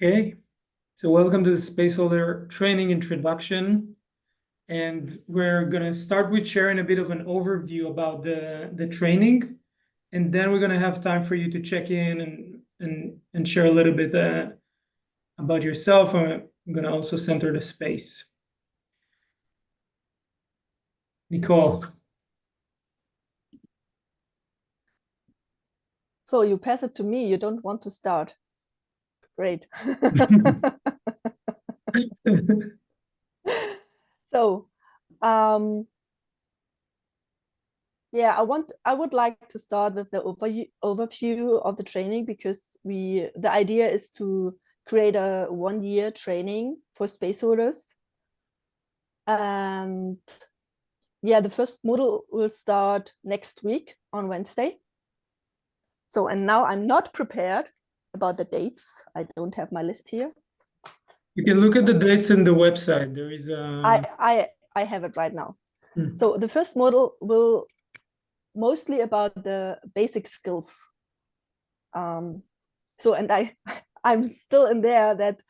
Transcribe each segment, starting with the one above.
Okay, so welcome to the Spaceholder Training Introduction. And we're going to start with sharing a bit of an overview about the training. And then we're going to have time for you to check in and share a little bit about yourself. I'm going to also center the space. Nicole. So you pass it to me, you don't want to start. Great. So, yeah, I would like to start with the overview of the training, because the idea is to create a 1-year training for spaceholders. And yeah, the first module will start next week on Wednesday. So, and now I'm not prepared about the dates. I don't have my list here. You can look at the dates in the website. There is a... I have it right now. So the first module will mostly about the basic skills. So, and I'm still in there that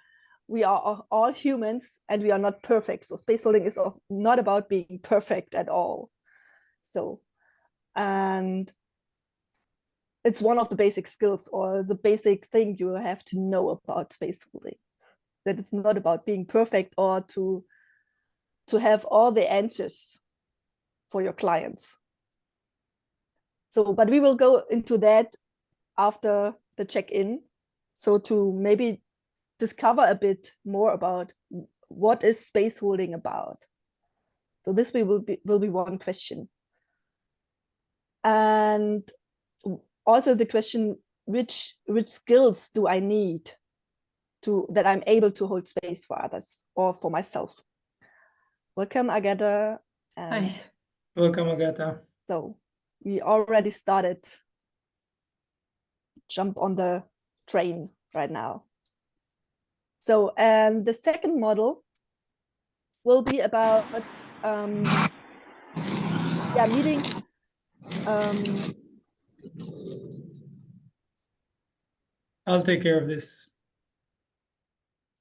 we are all humans and we are not perfect. So spaceholding is not about being perfect at all. So, and it's one of the basic skills, or the basic thing you have to know about spaceholding. That it's not about being perfect or to have all the answers for your clients. So, but we will go into that after the check-in. So to maybe discover a bit more about what is spaceholding about. So this will be one question. And also the question, which skills do I need that I'm able to hold space for others or for myself? Welcome, Agatha. And hi. Welcome, Agatha. So we already started. Jump on the train right now. So, and the second model will be about meeting I'll take care of this.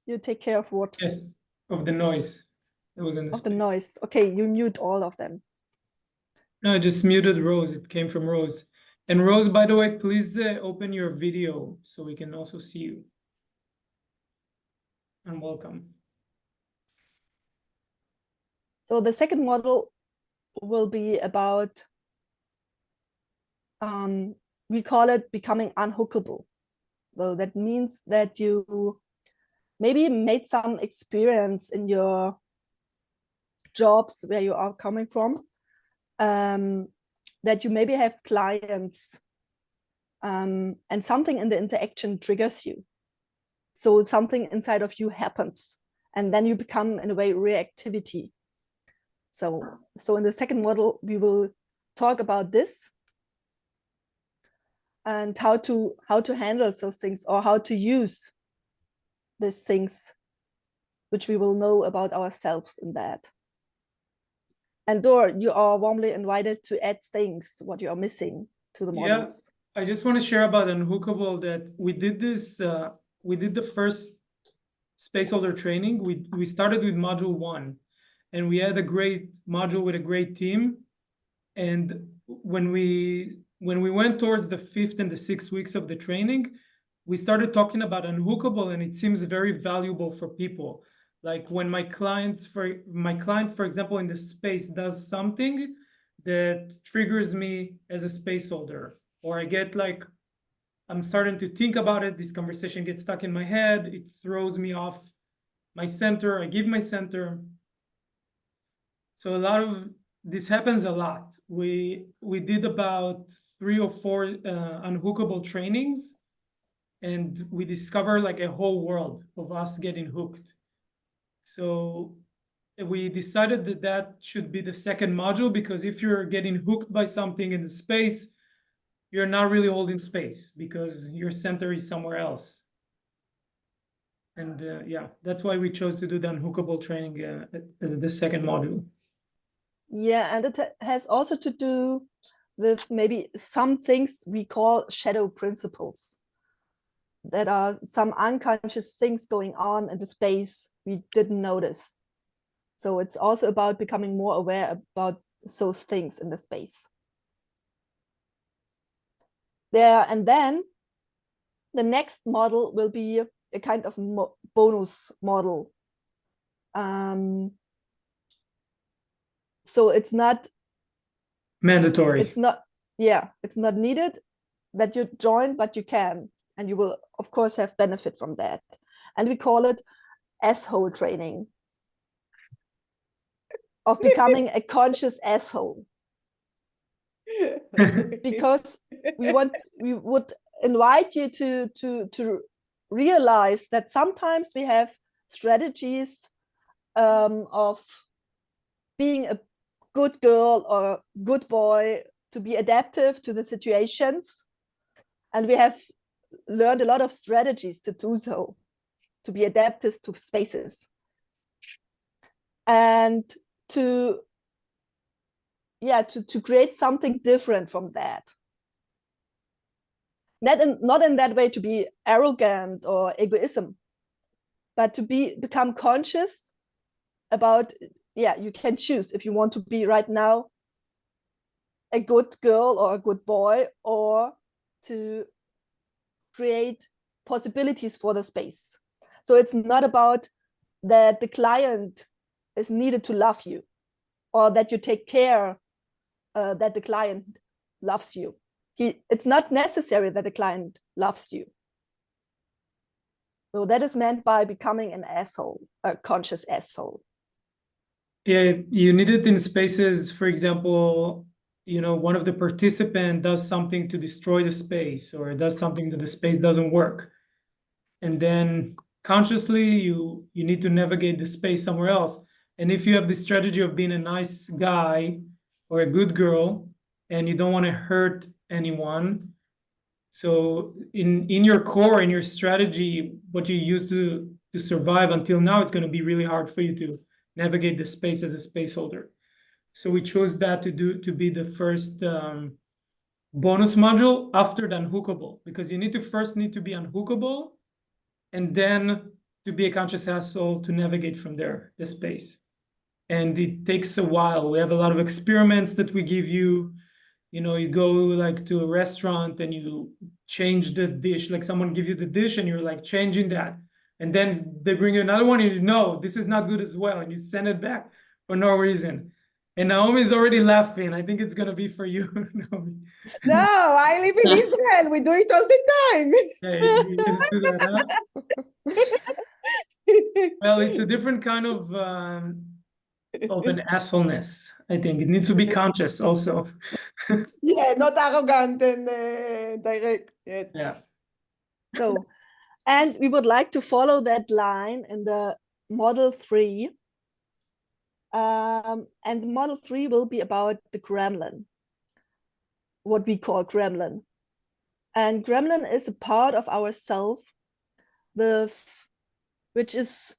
You take care of what? Yes, of the noise that was in the Of the noise. Okay, you mute all of them. No, I just muted Rose. It came from Rose. And Rose, by the way, please open your video so we can also see you. And welcome. So the second model will be about, we call it becoming unhookable. So that means that you maybe made some experience in your jobs where you are coming from, that you maybe have clients, and something in the interaction triggers you. So something inside of you happens, and then you become, in a way, reactivity. So in the second model, we will talk about this and how to handle those things, or how to use these things, which we will know about ourselves in that. And Dor, you are warmly invited to add things what you are missing to the models. Yeah, I just want to share about Unhookable that we did this. We did the first Spaceholder training. We started with module 1, and we had a great module with a great team. And when we went towards the 5th and the 6th weeks of the training, we started talking about Unhookable, and it seems very valuable for people. Like when my client, for example, in the space does something that triggers me as a spaceholder, or I get like, I'm starting to think about it, this conversation gets stuck in my head, it throws me off my center, I give my center. So a lot of this happens a lot. We did about 3 or 4 unhookable trainings, and we discovered like a whole world of us getting hooked. So we decided that that should be the second module, because if you're getting hooked by something in the space, you're not really holding space because your center is somewhere else. And yeah, that's why we chose to do the unhookable training as the second module. Yeah, and it has also to do with maybe some things we call shadow principles. that are some unconscious things going on in the space we didn't notice. So it's also about becoming more aware about those things in the space. There, and then the next model will be a kind of bonus model. So it's not mandatory. It's not, yeah, it's not needed that you join, but you can, and you will of course have benefit from that. And we call it asshole training, of becoming a conscious asshole. Because we would invite you to realize that sometimes we have strategies of being a good girl or good boy, to be adaptive to the situations, and we have learned a lot of strategies to do so, to be adaptive to spaces, and to create something different from that. Not in that way to be arrogant or egoism, but to become conscious about, you can choose if you want to be right now a good girl or a good boy, or to create possibilities for the space. So it's not about that the client is needed to love you, or that you take care that the client loves you. It's not necessary that the client loves you. So that is meant by becoming an asshole, a conscious asshole. Yeah, you need it in spaces, for example, one of the participants does something to destroy the space, or does something that the space doesn't work. And then consciously you need to navigate the space somewhere else. And if you have the strategy of being a nice guy or a good girl, and you don't want to hurt anyone, so in your core, in your strategy, what you used to survive until now, it's going to be really hard for you to navigate the space as a space holder. So we chose that to be the first bonus module after the unhookable, because you need to be unhookable, and then to be a conscious asshole to navigate from there, the space. And it takes a while. We have a lot of experiments that we give you. You go like to a restaurant and you change the dish, like someone give you the dish and you're like changing that. And then they bring you another one and no, this is not good as well. And you send it back for no reason. And Naomi's already laughing. I think it's going to be for you, Naomi. No, I live in Israel. We do it all the time. Hey, you used to that, huh? Well, it's a different kind of an assholeness. I think it needs to be conscious also. Yeah, not arrogant and direct. Yes. Yeah. So, and we would like to follow that line in the model 3. And model 3 will be about the gremlin, what we call gremlin. And gremlin is a part of ourself which is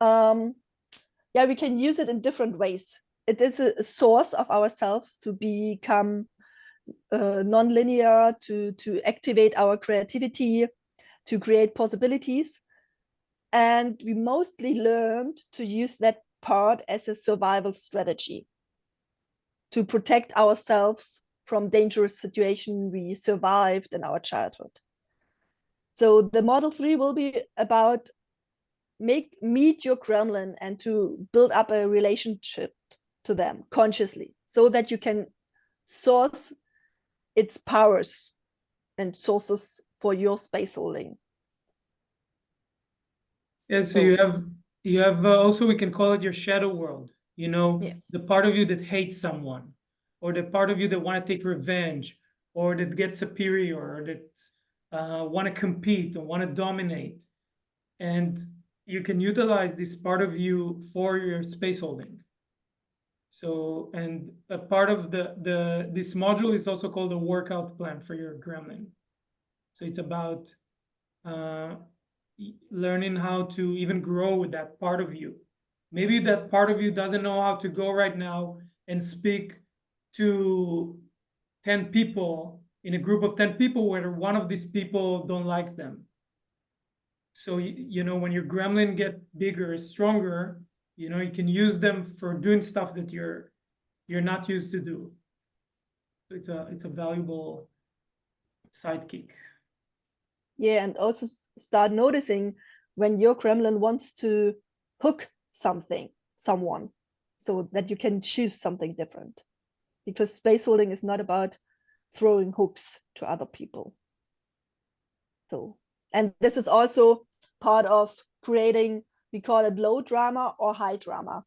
we can use it in different ways. It is a source of ourselves to become non-linear, to activate our creativity, to create possibilities. And we mostly learned to use that part as a survival strategy to protect ourselves from dangerous situations we survived in our childhood. So the model 3 will be about meet your gremlin and to build up a relationship to them consciously, so that you can source its powers and sources for your space holding. Yeah, so you have also, we can call it your shadow world, the part of you that hates someone, or the part of you that want to take revenge, or that gets superior, or that want to compete or want to dominate. And you can utilize this part of you for your space holding. So, and a part of this module is also called a workout plan for your gremlin. So it's about learning how to even grow with that part of you. Maybe that part of you doesn't know how to go right now and speak to 10 people in a group of 10 people where one of these people don't like them. So, you know, when your gremlin get bigger, stronger, you know, you can use them for doing stuff that you're not used to do. It's a valuable sidekick. Yeah, and also start noticing when your gremlin wants to hook someone, so that you can choose something different. Because space holding is not about throwing hooks to other people. So, and this is also part of creating, we call it low drama or high drama.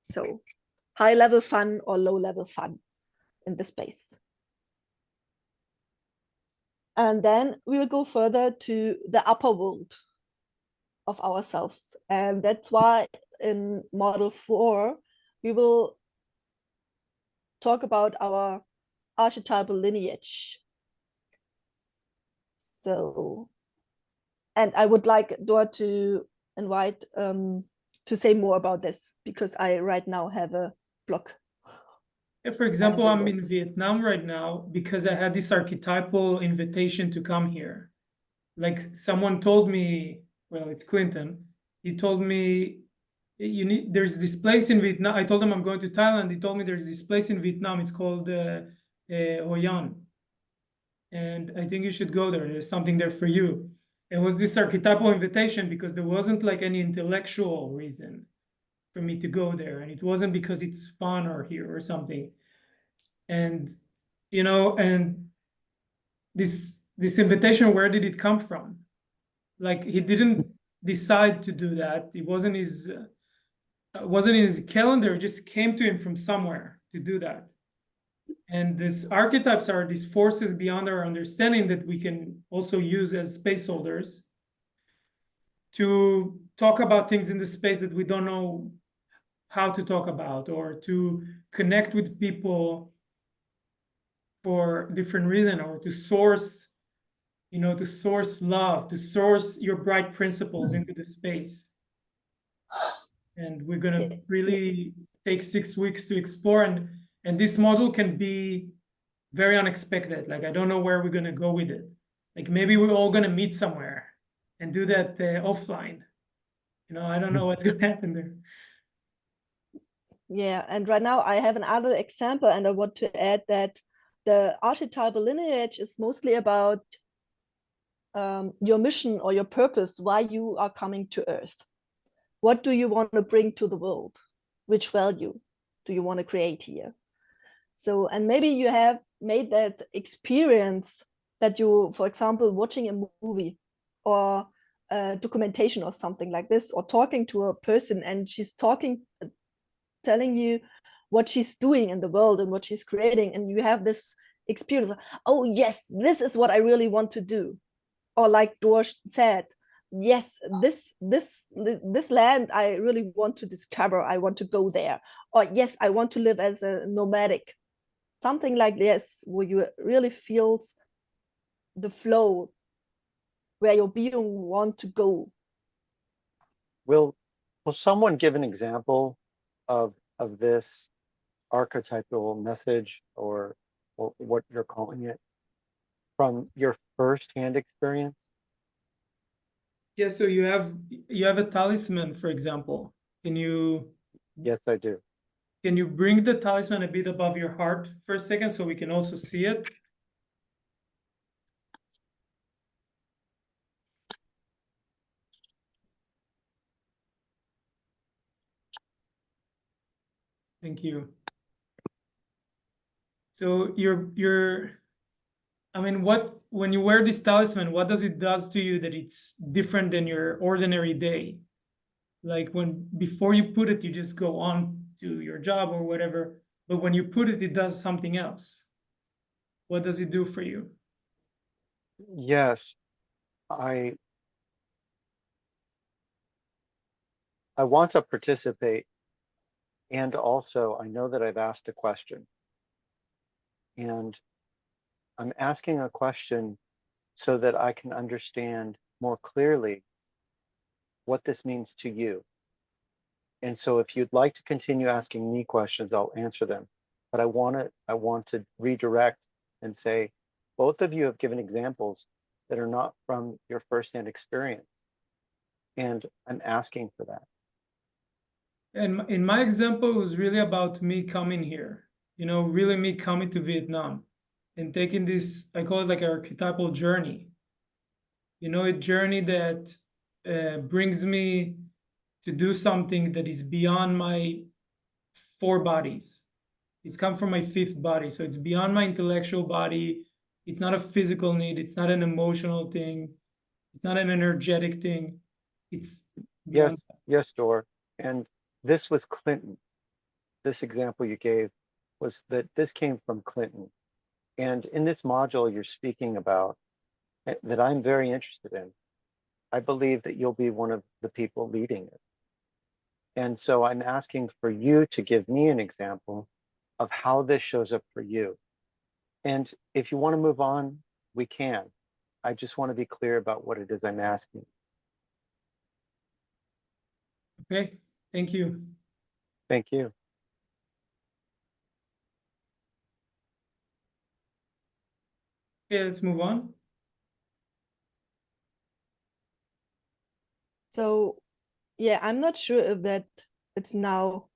So high level fun or low level fun in the space. And then we will go further to the upper world of ourselves. And that's why in model 4, we will talk about our archetypal lineage. So, and I would like Dor to invite to say more about this, because I right now have a block. Yeah, for example, I'm in works. Vietnam right now because I had this archetypal invitation to come here. Like someone told me, well, it's Clinton. He told me, there's this place in Vietnam. I told him I'm going to Thailand. He told me there's this place in Vietnam. It's called Hoi An. And I think you should go there. There's something there for you. It was this archetypal invitation because there wasn't like any intellectual reason for me to go there. And it wasn't because it's fun or here or something. And, you know, and this invitation, where did it come from? Like, he didn't decide to do that. It wasn't in his calendar. It just came to him from somewhere to do that. And these archetypes are these forces beyond our understanding that we can also use as space holders to talk about things in the space that we don't know how to talk about, or to connect with people for different reason, or to source, you know, to source love, to source your bright principles into the space. And we're gonna really take 6 weeks to explore, and this model can be very unexpected. Like, I don't know where we're gonna go with it. Like, maybe we're all gonna meet somewhere and do that offline. You know, I don't know what's gonna happen there. Yeah, and right now I have another example, and I want to add that the archetypal lineage is mostly about your mission or your purpose, why you are coming to Earth. What do you want to bring to the world? Which value do you want to create here? So, and maybe you have made that experience that you, for example, watching a movie or a documentation or something like this, or talking to a person and she's telling you what she's doing in the world and what she's creating, and you have this experience, oh yes, this is what I really want to do. Or like Dorsch said, yes, this land I really want to discover, I want to go there. Or yes, I want to live as a nomadic. Something like this, where you really feel the flow, where your being want to go. Will someone give an example of this archetypal message, or what you're calling it, from your first-hand experience? Yeah, so you have a talisman, for example. Can you Yes, I do. Can you bring the talisman a bit above your heart for a second so we can also see it? Thank you. So I mean, when you wear this talisman, what does it does to you that it's different than your ordinary day? Like, before you put it, you just go on to your job or whatever, but when you put it, it does something else. What does it do for you? Yes, I want to participate, and also I know that I've asked a question, and I'm asking a question so that I can understand more clearly what this means to you. And so if you'd like to continue asking me questions, I'll answer them. But I want to redirect and say, both of you have given examples that are not from your firsthand experience. And I'm asking for that. And in my example, it was really about me coming here, really me coming to Vietnam and taking this, I call it like an archetypal journey, a journey that brings me to do something that is beyond my 4 bodies. It's come from my 5th body. So it's beyond my intellectual body. It's not a physical need. It's not an emotional thing. It's not an energetic thing. It's beyond. Yes, Dor. And this was Clinton. This example you gave was that this came from Clinton. And in this module you're speaking about that I'm very interested in, I believe that you'll be one of the people leading it. And so I'm asking for you to give me an example of how this shows up for you. And if you want to move on, we can. I just want to be clear about what it is I'm asking. Okay, thank you. Thank you. Okay, let's move on. So yeah, I'm not sure if that it's now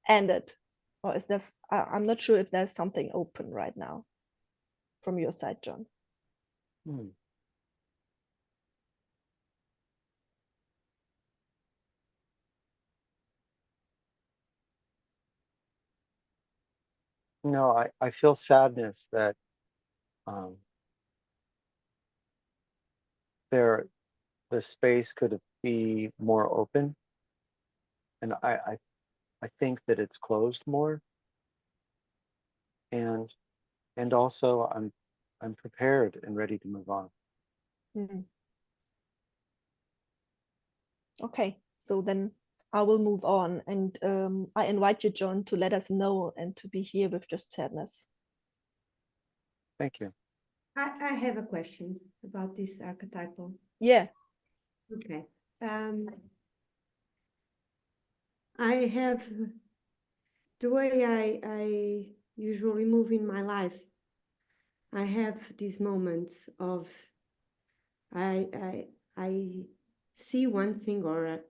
ended, or is that I'm not sure if there's something open right now from your side, John. No, I feel sadness that the space could be more open, and I think that it's closed more, and also I'm prepared and ready to move on. Okay, so then I will move on, and I invite you, John, to let us know and to be here with just sadness. Thank you. I have a question about this archetypal. Yeah. Okay. I have the way I usually move in my life. I have these moments of I see one thing, or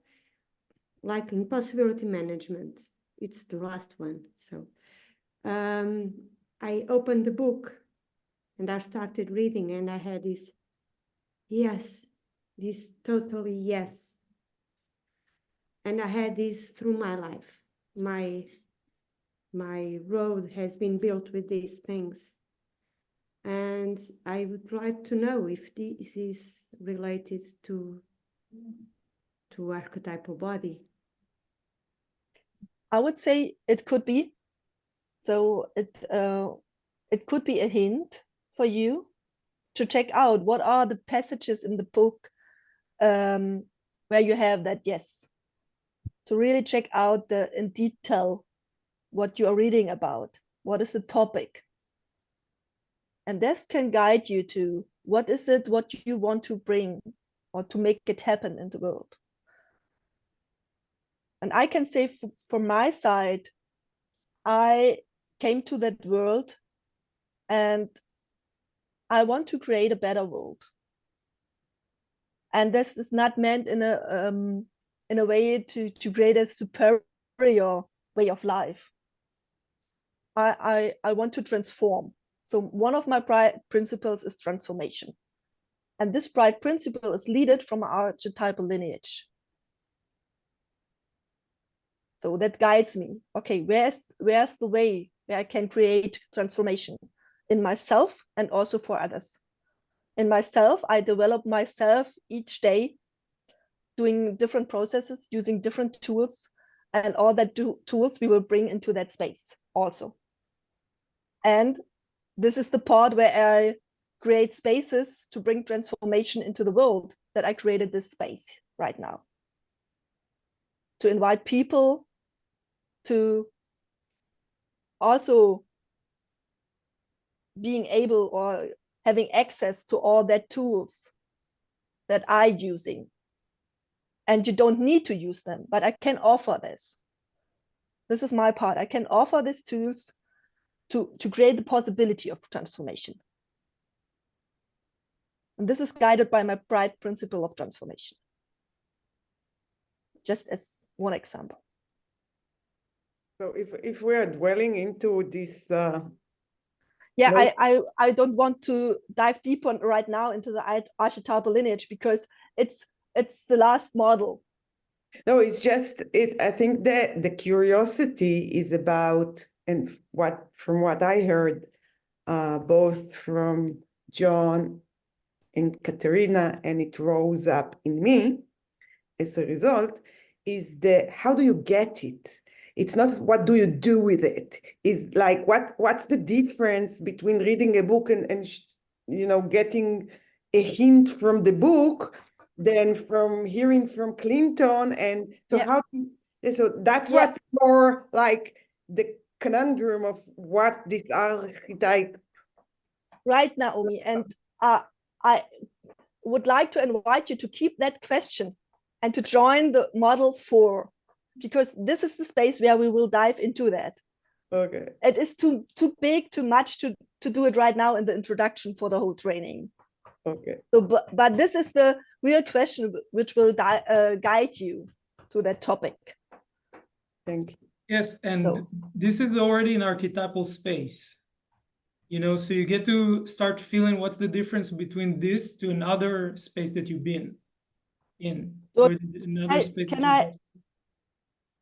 like in possibility management. It's the last one. So I opened the book and I started reading, and I had this yes, this totally yes. And I had this through my life. My road has been built with these things. And I would like to know if this is related to archetypal body. I would say it could be. So it could be a hint for you to check out what are the passages in the book where you have that yes. To really check out in detail what you are reading about. What is the topic? And this can guide you to what is it what you want to bring or to make it happen in the world. And I can say from my side, I came to that world and I want to create a better world. And this is not meant in a way to create a superior way of life. I want to transform. So one of my bright principles is transformation. And this bright principle is leaded from our archetypal lineage. So that guides me. Okay, where's the way where I can create transformation in myself and also for others? In myself, I develop myself each day, doing different processes, using different tools, and all that tools we will bring into that space also. And this is the part where I create spaces to bring transformation into the world, that I created this space right now. To invite people to also being able or having access to all that tools that I'm using. And you don't need to use them, but I can offer this. This is my part. I can offer these tools to create the possibility of transformation. And this is guided by my bright principle of transformation. Just as one example. So if we are dwelling into this, yeah, no- I don't want to dive deeper right now into the archetypal lineage because it's the last model. no, it's just it. I think that the curiosity is about, and from what I heard, both from John and Katerina, and it rose up in me as a result, is how do you get it? It's not what do you do with it. It's like what's the difference between reading a book and getting a hint from the book than from hearing from Clinton. And so Yeah. so that's Yeah. what's more like the conundrum of what this archetype. Right, Naomi, and I would like to invite you to keep that question and to join the model 4, because this is the space where we will dive into that. Okay. It is too big, too much to do it right now in the introduction for the whole training. Okay. So, but this is the real question which will guide you to that topic. Thank you. Yes, and So- this is already an archetypal space. So you get to start feeling what's the difference between this to another space that you've been in. So Or another space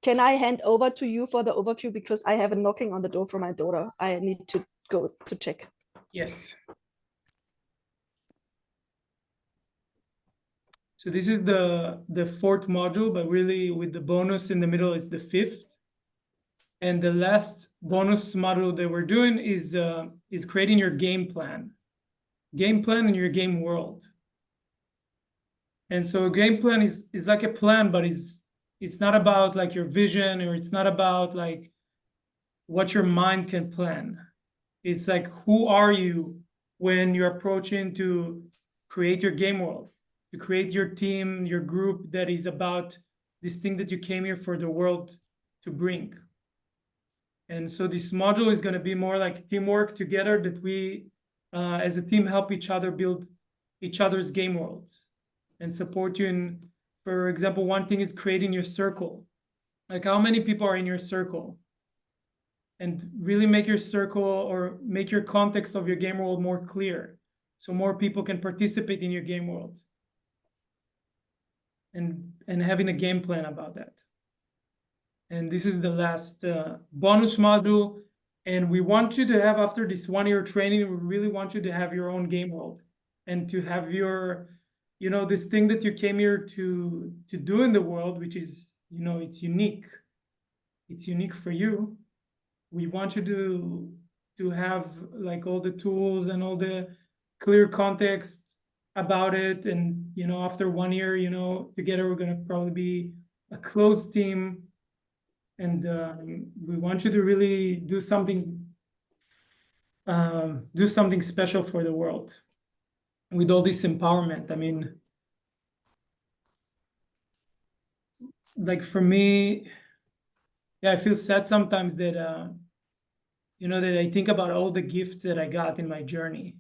Can I hand over to you for the overview, because I have a knocking on the door from my daughter. I need to go to check. Yes. So this is the 4th module, but really with the bonus in the middle, it's the 5th. And the last bonus module that we're doing is creating your game plan in your game world. And so a game plan is like a plan, but it's not about like your vision, or it's not about like what your mind can plan. It's like, who are you when you're approaching to create your game world, to create your team, your group that is about this thing that you came here for the world to bring. And so this module is going to be more like teamwork together, that we as a team help each other build each other's game worlds and support you in, for example, one thing is creating your circle. Like, how many people are in your circle? And really make your circle, or make your context of your game world more clear, so more people can participate in your game world. And having a game plan about that. And this is the last bonus module. And we want you to have, after this 1-year training, we really want you to have your own game world, and to have your, this thing that you came here to do in the world, which is, it's unique. It's unique for you. We want you to have like all the tools and all the clear context about it. And, after 1 year, together, we're going to probably be a close team. And we want you to really do something special for the world with all this empowerment. I mean, like for me, yeah, I feel sad sometimes that, that I think about all the gifts that I got in my journey.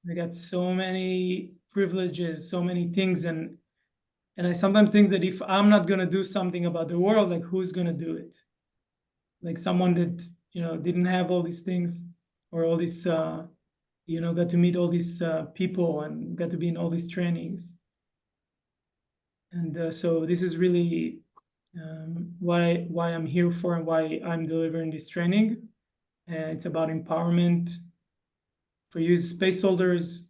I got so many privileges, so many things. And I sometimes think that if I'm not going to do something about the world, like, who's going to do it? Like someone that, didn't have all these things, or all this, got to meet all these people and got to be in all these trainings. And so this is really why I'm here for, and why I'm delivering this training. It's about empowerment for you as space holders.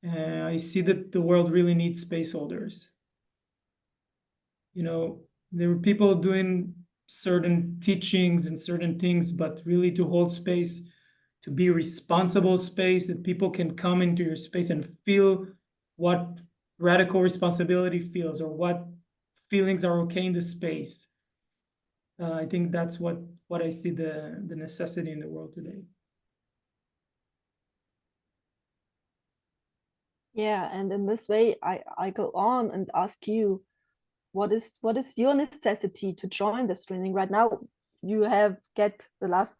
I see that the world really needs space holders. There were people doing certain teachings and certain things, but really to hold space, to be responsible space, that people can come into your space and feel what radical responsibility feels, or what feelings are okay in the space. I think that's what I see the necessity in the world today. Yeah, and in this way, I go on and ask you, what is your necessity to join this training right now? You have get the last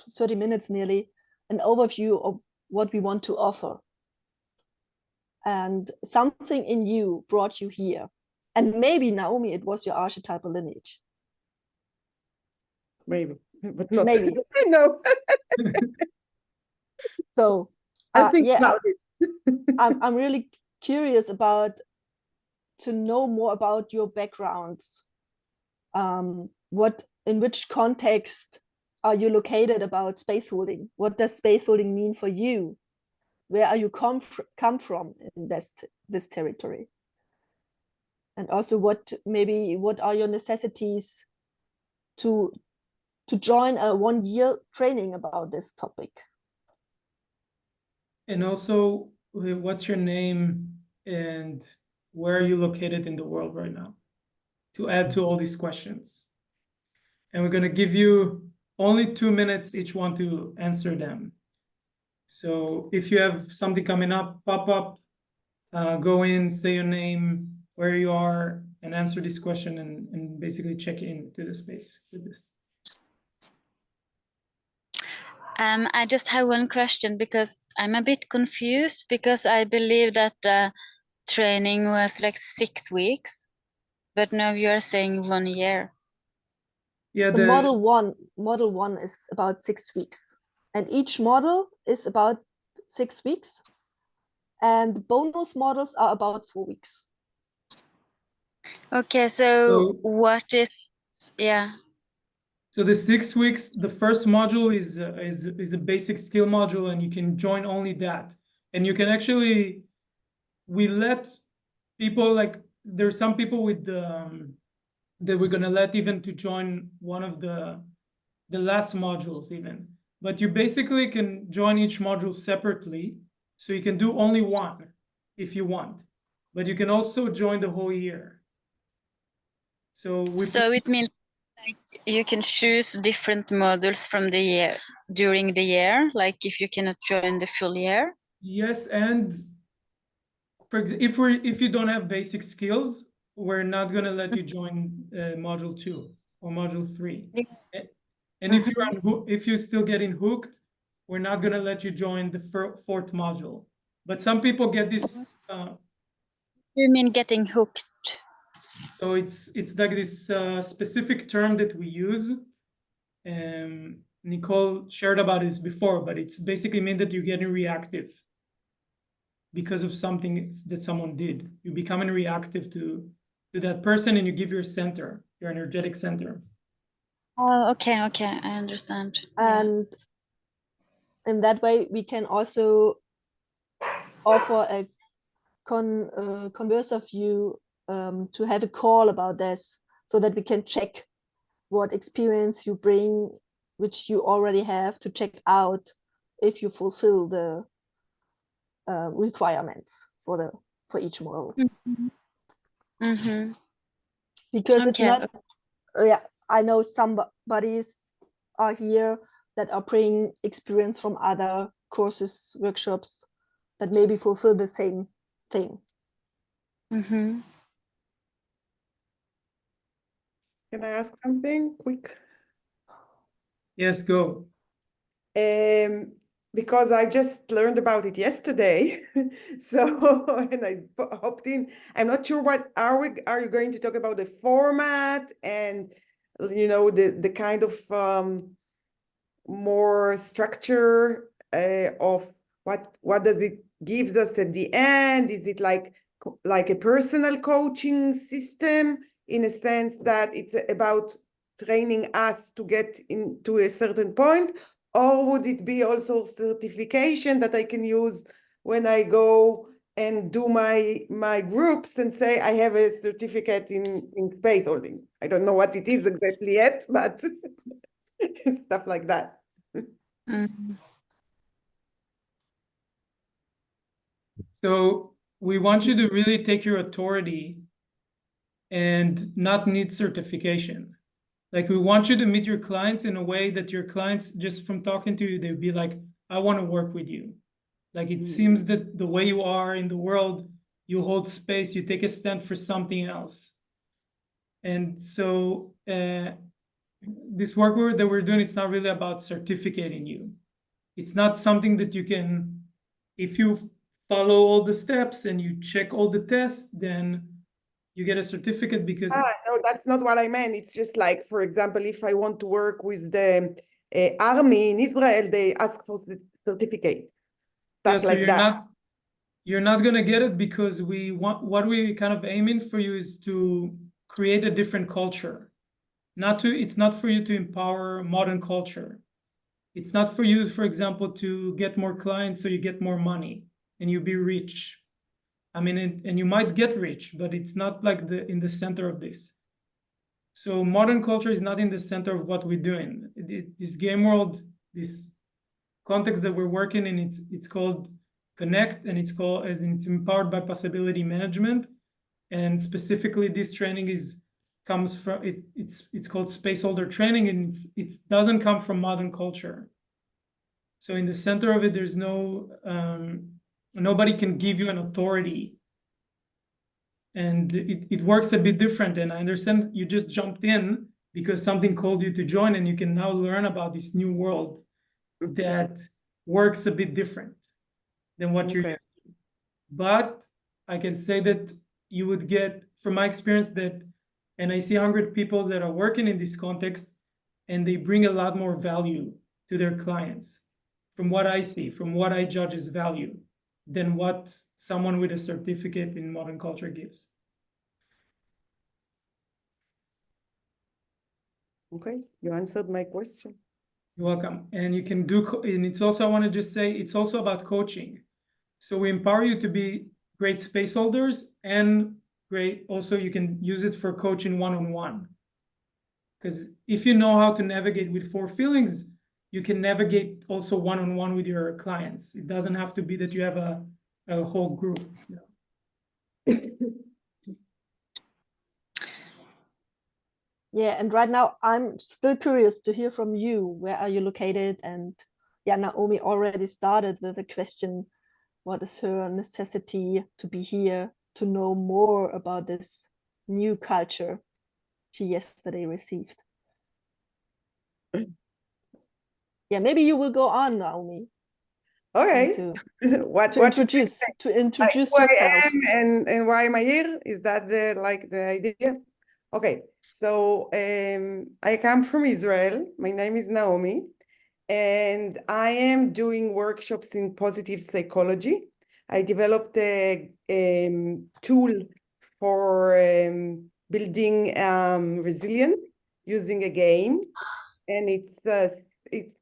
30 minutes nearly, an overview of what we want to offer. And something in you brought you here. And maybe, Naomi, it was your archetypal lineage. Maybe, but not. Maybe. No, So I'll think yeah, about it. I'm really curious to know more about your backgrounds. In which context are you located about space holding? What does space holding mean for you? Where are you come from in this territory? And also what are your necessities to join a 1-year training about this topic? And also, what's your name and where are you located in the world right now? To add to all these questions. And we're going to give you only 2 minutes each one to answer them. So if you have something coming up, pop up, go in, say your name, where you are, and answer this question and basically check into the space with this. I just have one question because I'm a bit confused because I believe that the training was like 6 weeks, but now you are saying 1 year. Yeah, The model one is about 6 weeks, and each model is about 6 weeks, and bonus models are about 4 weeks. Okay, so what is, yeah. So the 6 weeks, the first module is a basic skill module, and you can join only that. And you can actually, we let people, like there's some people with that we're gonna let even to join one of the last modules even. But you basically can join each module separately, so you can do only one if you want. But you can also join the whole year. So it means like you can choose different modules from the year during the year, like if you cannot join the full year. Yes, and for example, if you don't have basic skills, we're not gonna let you join module 2 or module 3. Yeah. And if you're still getting hooked, we're not gonna let you join the 4th module. But some people get this. You mean getting hooked? So it's like this specific term that we use. Nicole shared about this before, but it's basically mean that you're getting reactive because of something that someone did. You're becoming reactive to that person, and you give your center, your energetic center. Oh, okay, I understand. And in that way, we can also offer a converse of you to have a call about this, so that we can check what experience you bring, which you already have, to check out if you fulfill the requirements for each model. Mm-hmm. Because it's not, I know some buddies are here that are bringing experience from other courses, workshops that maybe fulfill the same thing. Mm-hmm. Can I ask something quick? Yes, go. Because I just learned about it yesterday, so and I hopped in. I'm not sure what are you going to talk about the format and the kind of more structure of what does it gives us at the end? Is it like a personal coaching system in a sense that it's about training us to get into a certain point? Or would it be also certification that I can use when I go and do my groups and say I have a certificate in space holding? I don't know what it is exactly yet, but stuff like that. Mm-hmm. So we want you to really take your authority and not need certification. Like, we want you to meet your clients in a way that your clients, just from talking to you, they'd be like, I want to work with you. Like, it seems that the way you are in the world, you hold space, you take a stand for something else. And so this work that we're doing, it's not really about certificating you. It's not something that you can, if you follow all the steps and you check all the tests, then you get a certificate because No, that's not what I meant. It's just like, for example, if I want to work with the army in Israel, they ask for the certificate, yeah, stuff so like that. you're not gonna get it because what we kind of aiming for you is to create a different culture. It's not for you to empower modern culture. It's not for you, for example, to get more clients so you get more money and you be rich. I mean, and you might get rich, but it's not like in the center of this. So modern culture is not in the center of what we're doing. This game world, this context that we're working in, it's called Connect, and it's empowered by possibility management. And specifically, this training comes from it's called spaceholder training, and it doesn't come from modern culture. So in the center of it, there's nobody can give you an authority, and it works a bit different. And I understand you just jumped in because something called you to join, and you can now learn about this new world that works a bit different than what you're used to. But I can say that you would get, from my experience, and I see 100 people that are working in this context, and they bring a lot more value to their clients, from what I see, from what I judge as value, than what someone with a certificate in modern culture gives. Okay, you answered my question. You're welcome. And you can and it's also, I want to just say, it's also about coaching. So we empower you to be great space holders, and also you can use it for coaching one-on-one. Because if you know how to navigate with 4 feelings, you can navigate also one-on-one with your clients. It doesn't have to be that you have a whole group. Yeah, and right now I'm still curious to hear from you. Where are you located? And yeah, Naomi already started with a question. What is her necessity to be here, to know more about this new culture she yesterday received? Yeah, maybe you will go on, Naomi. Okay. To what introduce who I yourself. am and why am I here? Is that the idea? Okay. So I come from Israel. My name is Naomi, and I am doing workshops in positive psychology. I developed a tool for building resilience using a game, and it's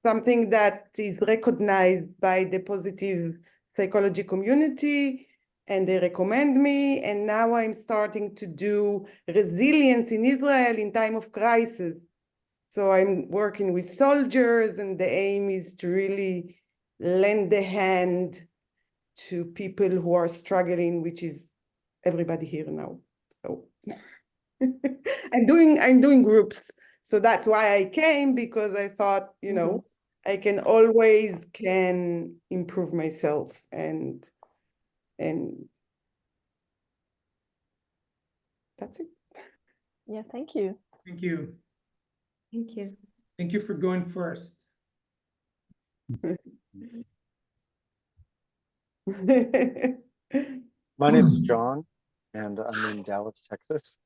something that is recognized by the positive psychology community, and they recommend me. And now I'm starting to do resilience in Israel in time of crisis. So I'm working with soldiers, and the aim is to really lend a hand to people who are struggling, which is everybody here now. So I'm doing groups. So that's why I came, because I thought, you know, I can always improve myself and that's it. Yeah, thank you. Thank you. Thank you. Thank you for going first. My name is John, and I'm in Dallas, Texas.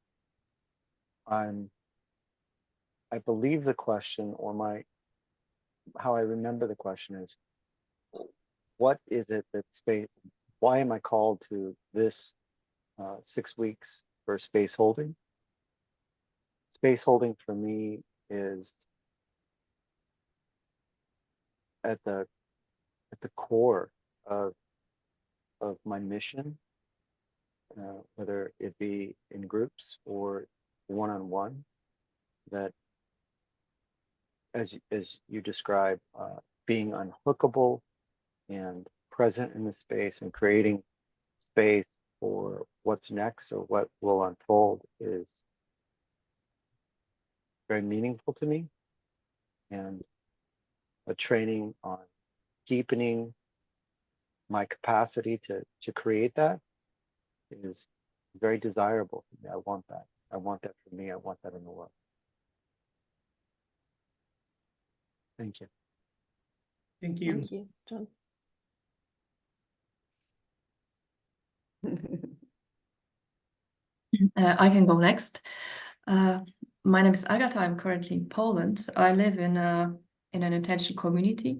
I believe the question, or how I remember the question is, what is it that why am I called to this 6 weeks for space holding? Space holding for me is at the core of my mission, whether it be in groups or one-on-one, that as you describe, being unhookable and present in the space and creating space for what's next or what will unfold is very meaningful to me, and a training on deepening my capacity to create that is very desirable for me. I want that. I want that for me. I want that in the world. Thank you. Thank you. Thank you, John. I can go next. My name is Agatha. I'm currently in Poland. I live in an intentional community.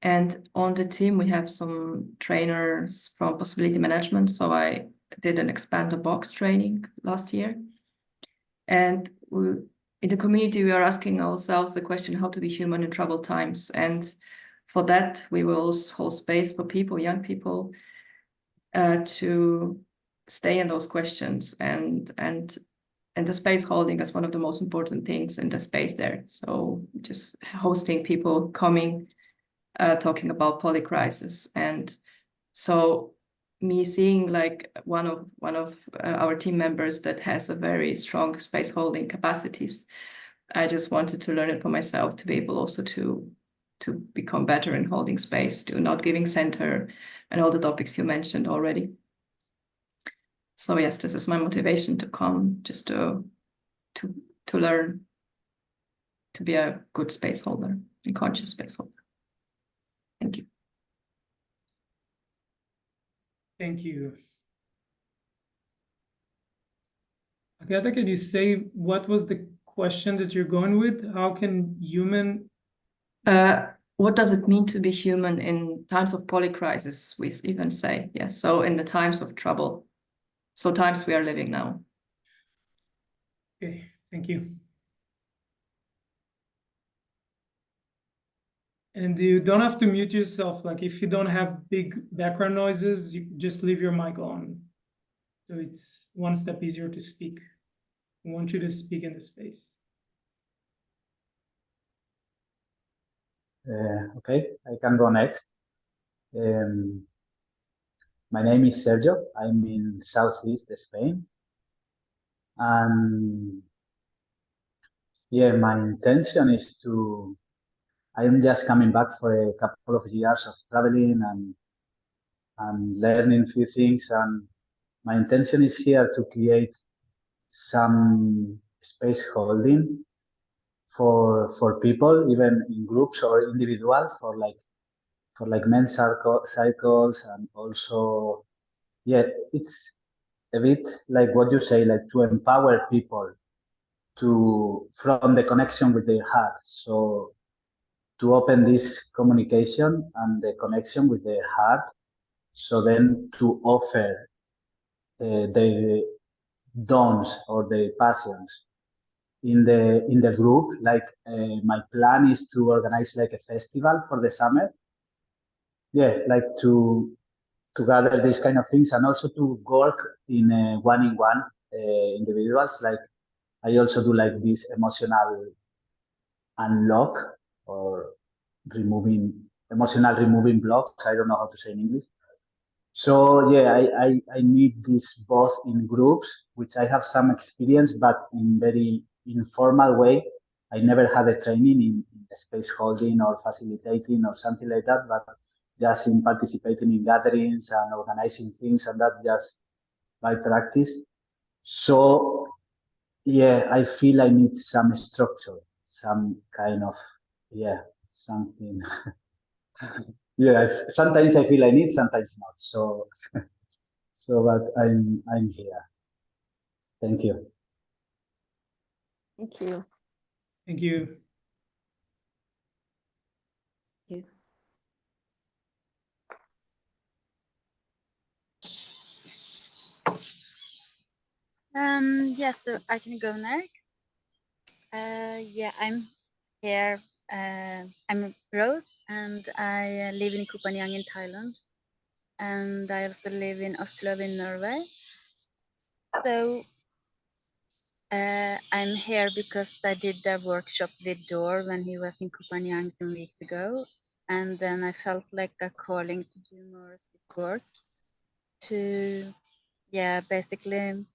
And on the team, we have some trainers from possibility management. So I did an expand the box training last year. And in the community, we are asking ourselves the question, how to be human in troubled times. And for that, we will hold space for people, young people, to stay in those questions, and the space holding is one of the most important things in the space there. So just hosting people coming, talking about polycrisis. And so me seeing like one of our team members that has a very strong space holding capacities, I just wanted to learn it for myself, to be able also to become better in holding space, to not giving center, and all the topics you mentioned already. So yes, this is my motivation to come, just to learn to be a good space holder, a conscious space holder. Thank you. Thank you. Agatha, can you say what was the question that you're going with? How can human... What does it mean to be human in times of polycrisis, we even say? Yes, so in the times of trouble. So times we are living now. Okay, thank you. And you don't have to mute yourself. Like if you don't have big background noises, you just leave your mic on. So it's one step easier to speak. I want you to speak in the space. Okay, I can go next. My name is Sergio. I'm in Southeast Spain. And yeah, my intention is to, I'm just coming back for a couple of years of traveling and learning a few things. And my intention is here to create some space holding for people, even in groups or individual, for like men's cycles, and also, yeah, it's a bit like what you say, like to empower people from the connection with their heart. So to open this communication and the connection with their heart, so then to offer the dons or the passions in the group. Like my plan is to organize like a festival for the summer. Yeah, like to gather these kind of things, and also to work in one-on-one individuals. Like I also do like this emotional unlock, or emotional removing blocks. I don't know how to say in English. So yeah, I need this both in groups, which I have some experience, but in very informal way. I never had a training in space holding or facilitating or something like that, but just in participating in gatherings and organizing things, and that just by practice. So yeah, I feel I need some structure, some kind of, yeah, something. Yeah, sometimes I feel I need, sometimes not. So, but I'm here. Thank you. Thank you. Thank you. Yeah, so I can go next. Yeah, I'm here. I'm Rose, and I live in Koh Phangan in Thailand, and I also live in Oslo in Norway. So I'm here because I did a workshop with Dor when he was in Koh Phangan some weeks ago, and then I felt like a calling to do more of this work, to basically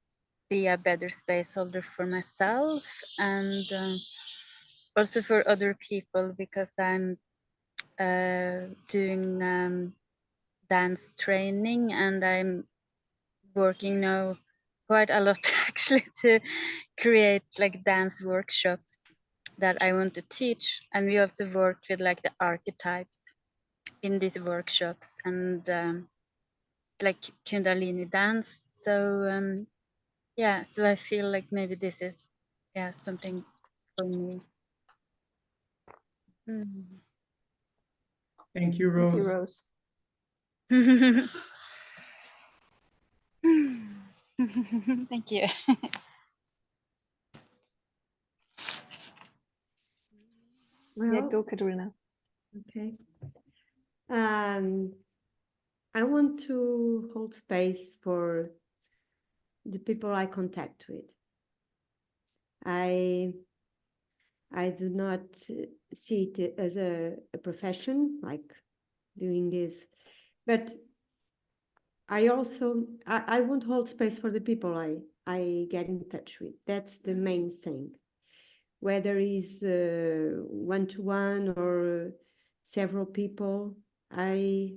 be a better space holder for myself, and also for other people, because I'm doing dance training, and I'm working now quite a lot actually to create like dance workshops that I want to teach. And we also work with like the archetypes in these workshops and like Kundalini dance. So yeah, so I feel like maybe this is something for me. Mm. Thank you, Thank you, Rose. Rose. Thank you. Yeah, Well, go, Katerina. okay. I want to hold space for the people I contact with. I do not see it as a profession, like doing this, but I also I won't hold space for the people I get in touch with. That's the main thing. Whether it's one-to-one or several people, I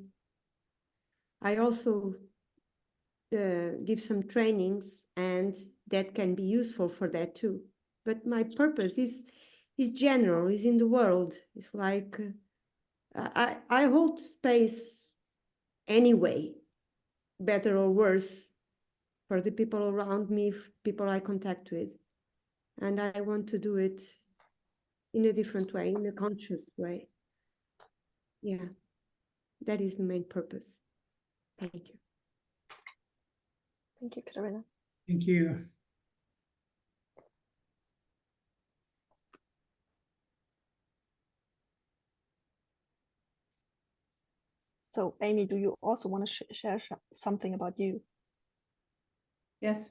also give some trainings, and that can be useful for that too. But my purpose is general, is in the world. It's like I hold space anyway, better or worse, for the people around me, people I contact with. And I want to do it in a different way, in a conscious way. Yeah, that is the main purpose. Thank you. Thank you, Katerina. Thank you. So, Amy, do you also want to share something about you? Yes,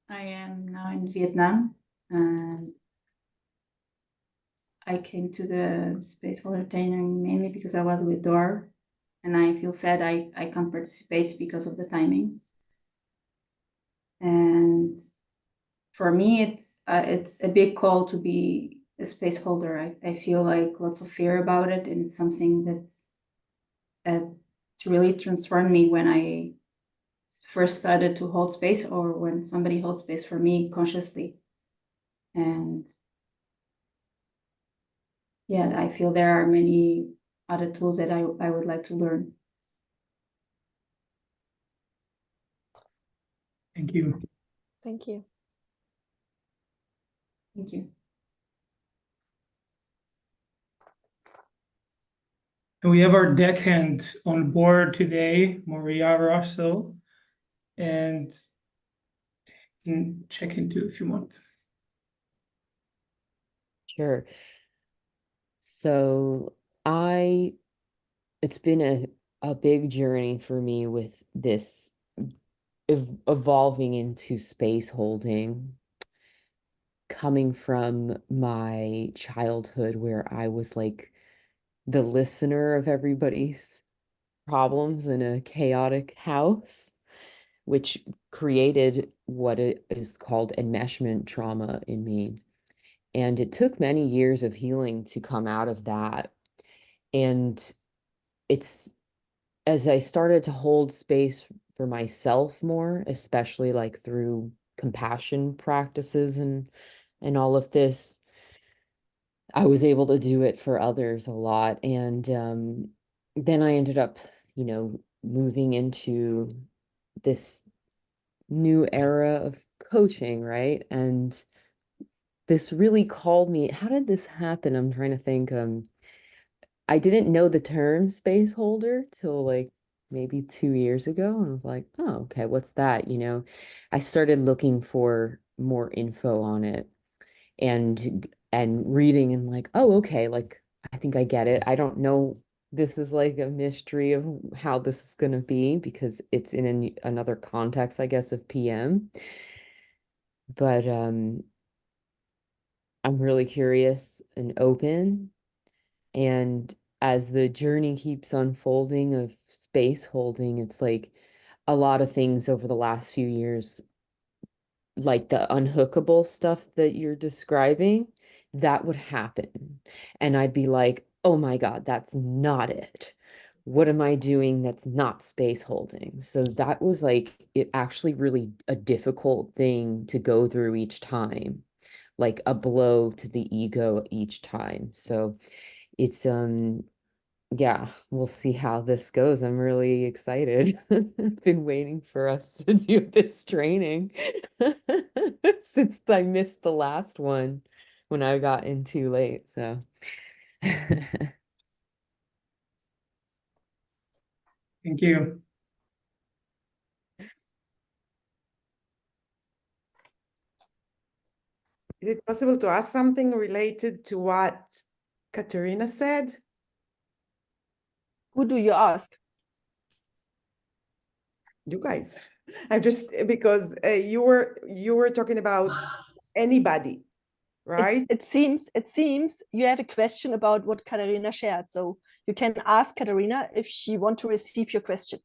I am now in Vietnam, and I came to the space holder training mainly because I was with Dor, and I feel sad I can't participate because of the timing. And for me, it's a big call to be a space holder. I feel like lots of fear about it, and it's something that really transformed me when I first started to hold space, or when somebody holds space for me consciously. And yeah, I feel there are many other tools that I would like to learn. Thank you. Thank you. Thank you. And we have our deckhand on board today, Maria Russell, and you can check into if you want. Sure. So it's been a big journey for me with this evolving into space holding, coming from my childhood where I was like the listener of everybody's problems in a chaotic house, which created what is called enmeshment trauma in me. And it took many years of healing to come out of that. And it's as I started to hold space for myself more, especially like through compassion practices and all of this, I was able to do it for others a lot. And then I ended up, moving into this new era of coaching, right? And this really called me. How did this happen? I'm trying to think. I didn't know the term space holder till like maybe 2 years ago. And I was like, oh, okay, what's that? I started looking for more info on it and reading and like, oh, okay, like I think I get it. I don't know. This is like a mystery of how this is going to be because it's in another context, I guess, of PM. But I'm really curious and open. And as the journey keeps unfolding of space holding, it's like a lot of things over the last few years, like the unhookable stuff that you're describing, that would happen. And I'd be like, oh my God, that's not it. What am I doing that's not space holding? So that was like it actually really a difficult thing to go through each time. like a blow to the ego each time. So it's yeah, we'll see how this goes. I'm really excited. I've been waiting for us to do this training since I missed the last one when I got in too late. So Thank you. Is it possible to ask something related to what Katerina said? Who do you ask? You guys. I'm just because you were talking about anybody, right? It seems you have a question about what Katerina shared. So you can ask Katerina if she want to receive your question.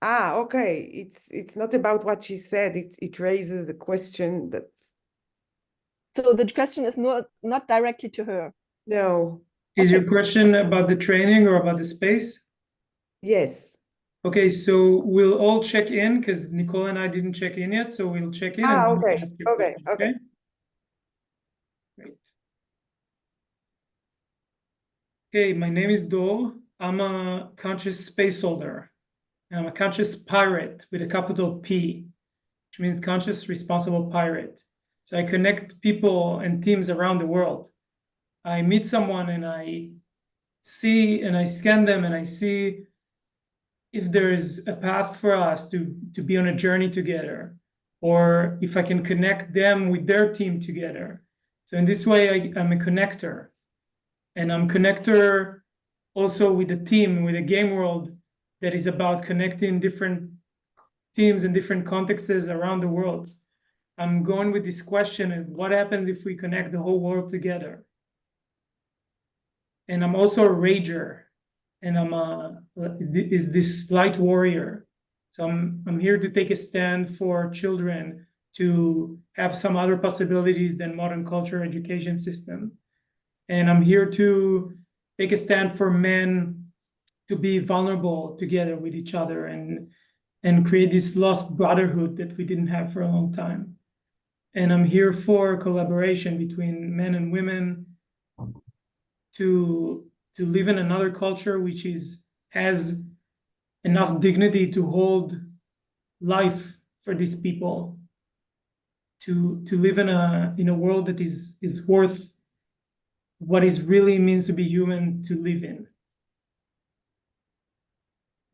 Ah, okay. It's not about what she said. It raises the question that's So the question is not directly to her. no. Is your Okay. question about the training or about the space? Yes. Okay, so we'll all check in because Nicole and I didn't check in yet, so we'll check in and Ah, then you okay. ask your Okay. question, Okay. Great. Okay, my name is Dor. I'm a conscious space holder. I'm a conscious pirate with a capital P, which means conscious responsible pirate. So I connect people and teams around the world. I meet someone and I see and I scan them and I see if there is a path for us to be on a journey together, or if I can connect them with their team together. So in this way, I'm a connector, and I'm connector also with a team, with a game world that is about connecting different teams and different contexts around the world. I'm going with this question of what happens if we connect the whole world together? And I'm also a rager, and is this light warrior. So I'm here to take a stand for children to have some other possibilities than modern culture education system. And I'm here to take a stand for men to be vulnerable together with each other and create this lost brotherhood that we didn't have for a long time. And I'm here for collaboration between men and women to live in another culture which has enough dignity to hold life for these people, to live in a world that is worth what it really means to be human to live in.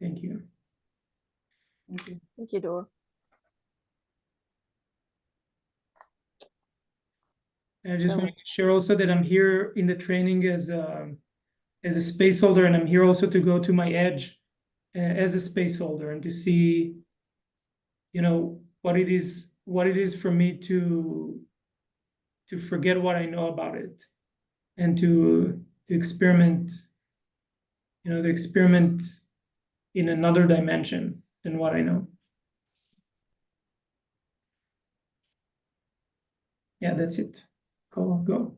Thank you. Thank you. Thank you, Dor. And I just So- want to share also that I'm here in the training as a space holder, and I'm here also to go to my edge as a space holder and to see, what it is for me to forget what I know about it and to experiment, to experiment in another dimension than what I know. Yeah, that's it. Go.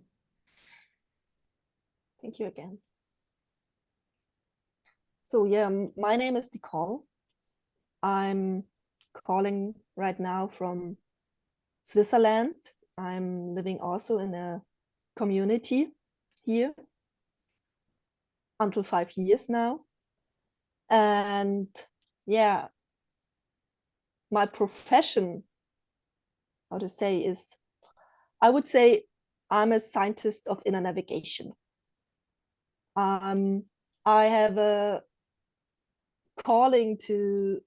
Thank you again. So yeah, my name is Nicole. I'm calling right now from Switzerland. I'm living also in a community here until 5 years now. And yeah, my profession, how to say, is, I would say I'm a scientist of inner navigation. I have a calling to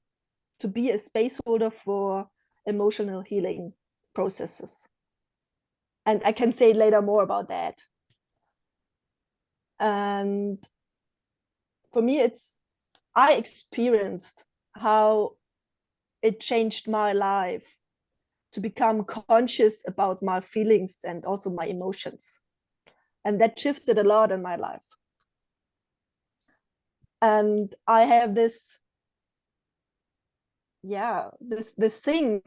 be a space holder for emotional healing processes. And I can say later more about that. And for me, I experienced how it changed my life to become conscious about my feelings and also my emotions. And that shifted a lot in my life. And I have this thing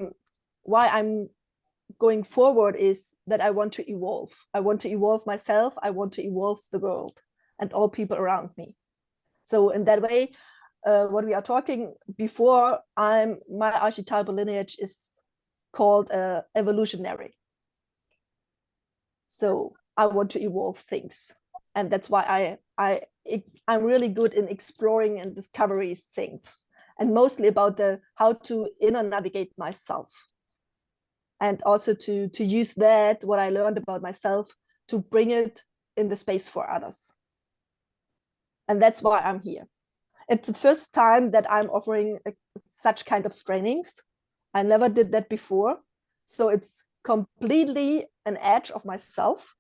why I'm going forward is that I want to evolve. I want to evolve myself. I want to evolve the world and all people around me. So in that way, what we are talking before, my archetypal lineage is called evolutionary. So I want to evolve things. And that's why I'm really good in exploring and discovering things, and mostly about how to inner navigate myself. And also to use that, what I learned about myself, to bring it in the space for others. And that's why I'm here. It's the first time that I'm offering such kind of trainings. I never did that before. So it's completely an edge of myself,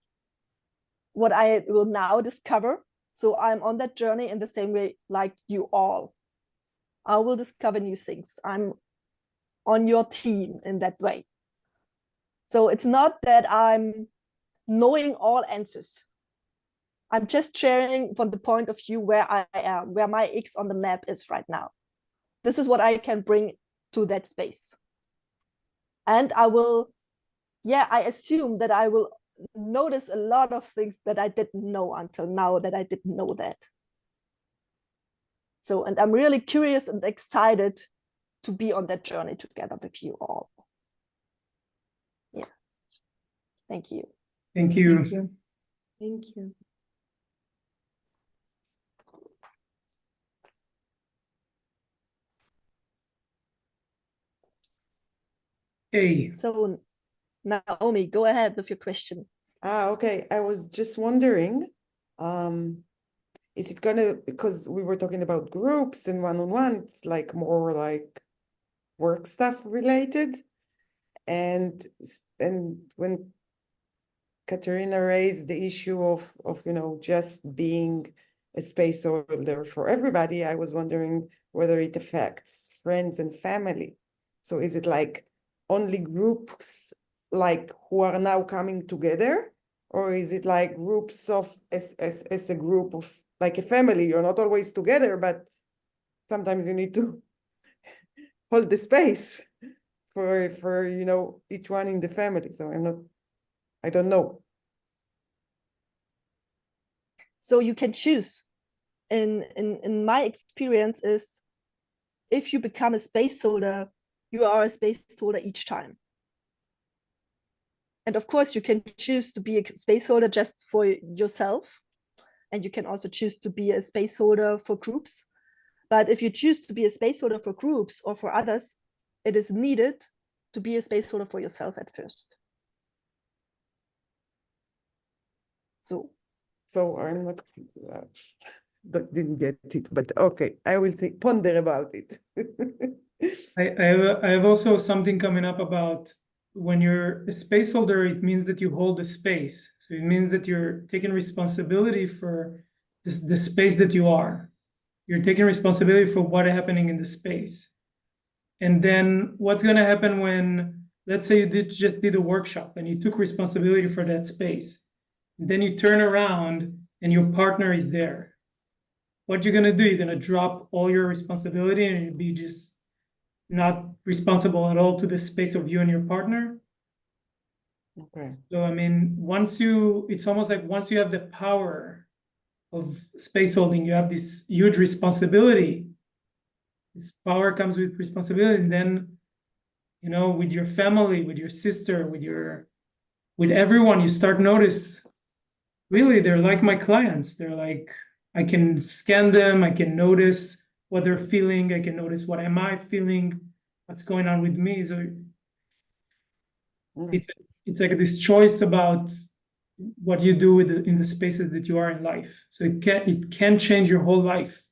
what I will now discover. So I'm on that journey in the same way like you all. I will discover new things. I'm on your team in that way. So it's not that I'm knowing all answers. I'm just sharing from the point of view where I am, where my X on the map is right now. This is what I can bring to that space. And I assume that I will notice a lot of things that I didn't know until now, that I didn't know that. So, and I'm really curious and excited to be on that journey together with you all. Yeah. Thank you. Thank you. Thank you. Thank you. Hey, So Naomi, go ahead with your question. Okay. I was just wondering, is it gonna, because we were talking about groups and one-on-one, it's like more like work stuff related. And when Katerina raised the issue of just being a space holder for everybody, I was wondering whether it affects friends and family. So is it like only groups like who are now coming together, or is it like groups of as a group of like a family? You're not always together, but sometimes you need to hold the space for each one in the family. So I don't know. So you can choose. In my experience is, if you become a space holder, you are a space holder each time. And of course, you can choose to be a space holder just for yourself. And you can also choose to be a space holder for groups. But if you choose to be a space holder for groups or for others, it is needed to be a space holder for yourself at first. So I'm not, didn't get it, but okay, I will ponder about it. I have also something coming up about when you're a space holder, it means that you hold a space. So it means that you're taking responsibility for the space that you are. You're taking responsibility for what is happening in the space. And then what's going to happen when, let's say you just did a workshop and you took responsibility for that space. And then you turn around and your partner is there. What you're going to do, you're going to drop all your responsibility and you'll be just not responsible at all to the space of you and your partner. Okay. So, I mean, it's almost like once you have the power of space holding, you have this huge responsibility. This power comes with responsibility. And then, with your family, with your sister, with everyone, you start notice, really, they're like my clients. They're like, I can scan them. I can notice what they're feeling. I can notice what am I feeling, what's going on with me. So it's like this choice about what you do in the spaces that you are in life. So it can change your whole life,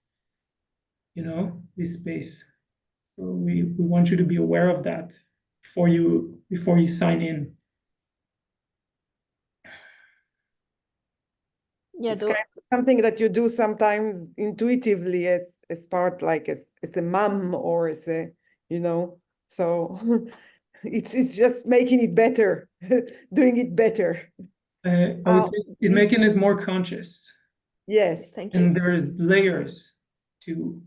this space. So we want you to be aware of that before you sign in. Yeah, it's kind of something that you do sometimes intuitively as part, like as a mom or as a, so it's just making it better, doing it better. I would say it's making it more conscious. Yes. Thank you. And there's layers to.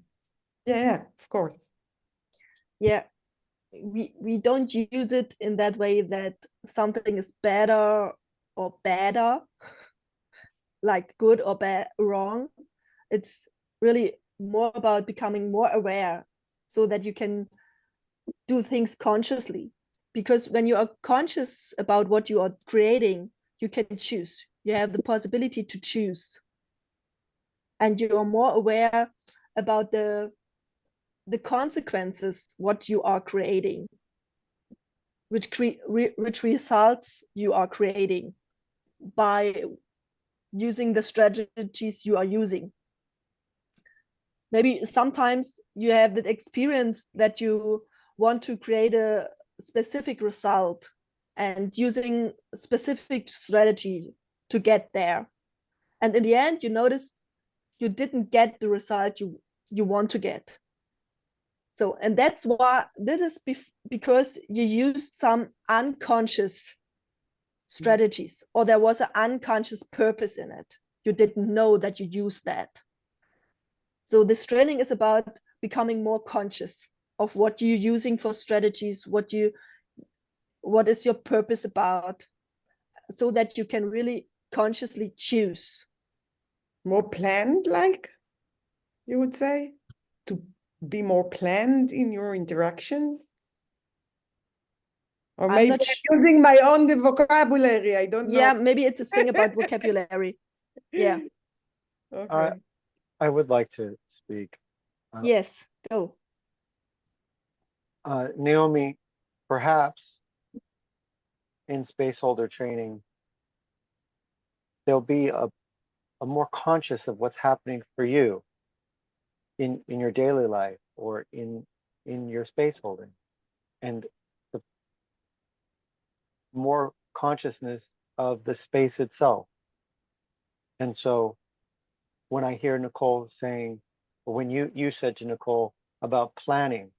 Yeah, of course. Yeah, we don't use it in that way that something is better or badder, like good or bad, wrong. It's really more about becoming more aware so that you can do things consciously. Because when you are conscious about what you are creating, you can choose. You have the possibility to choose. And you are more aware about the consequences, what you are creating, which results you are creating by using the strategies you are using. Maybe sometimes you have that experience that you want to create a specific result and using specific strategy to get there. And in the end, you notice you didn't get the result you want to get. So, and that's why this is because you used some unconscious strategies, or there was an unconscious purpose in it. You didn't know that you used that. So this training is about becoming more conscious of what you're using for strategies, what is your purpose about, so that you can really consciously choose. More planned, like you would say, to be more planned in your interactions? Or maybe I'm using my own vocabulary, I don't know. Yeah, maybe it's a thing about vocabulary. Yeah. Okay. I would like to speak. Yes, go. Naomi, perhaps in space holder training, there'll be a more conscious of what's happening for you in your daily life or in your space holding, and the more consciousness of the space itself. And so when I hear Nicole saying, or when you said to Nicole about planning,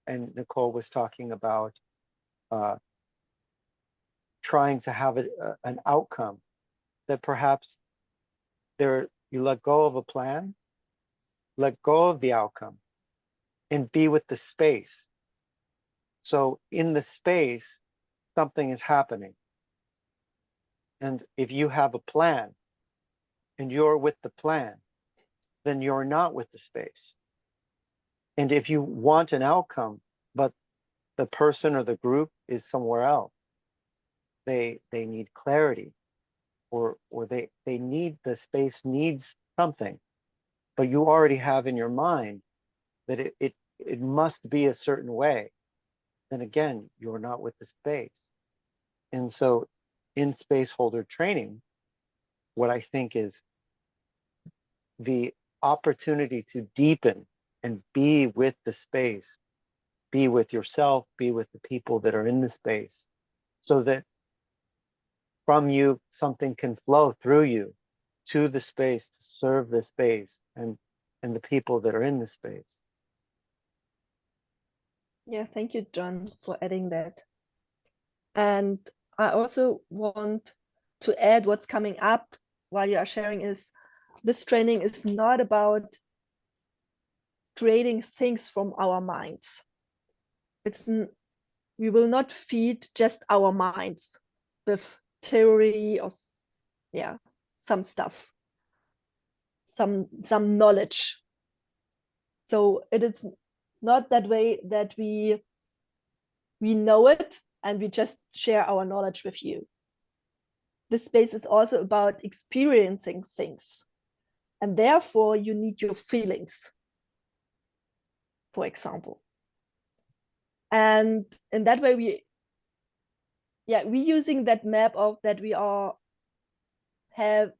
and Nicole was talking about trying to have an outcome, that perhaps you let go of a plan, let go of the outcome, and be with the space. So in the space, something is happening. And if you have a plan and you're with the plan, then you're not with the space. And if you want an outcome, but the person or the group is somewhere else, they need clarity, or they need, the space needs something, but you already have in your mind that it must be a certain way, then again, you're not with the space. And so in space holder training, what I think is the opportunity to deepen and be with the space, be with yourself, be with the people that are in the space, so that from you, something can flow through you to the space to serve the space and the people that are in the space. Yeah, thank you, John, for adding that. And I also want to add what's coming up while you are sharing is this training is not about creating things from our minds. We will not feed just our minds with theory or some stuff, some knowledge. So it is not that way that we know it and we just share our knowledge with you. This space is also about experiencing things, and therefore you need your feelings, for example. And in that way, we using that map of that we all have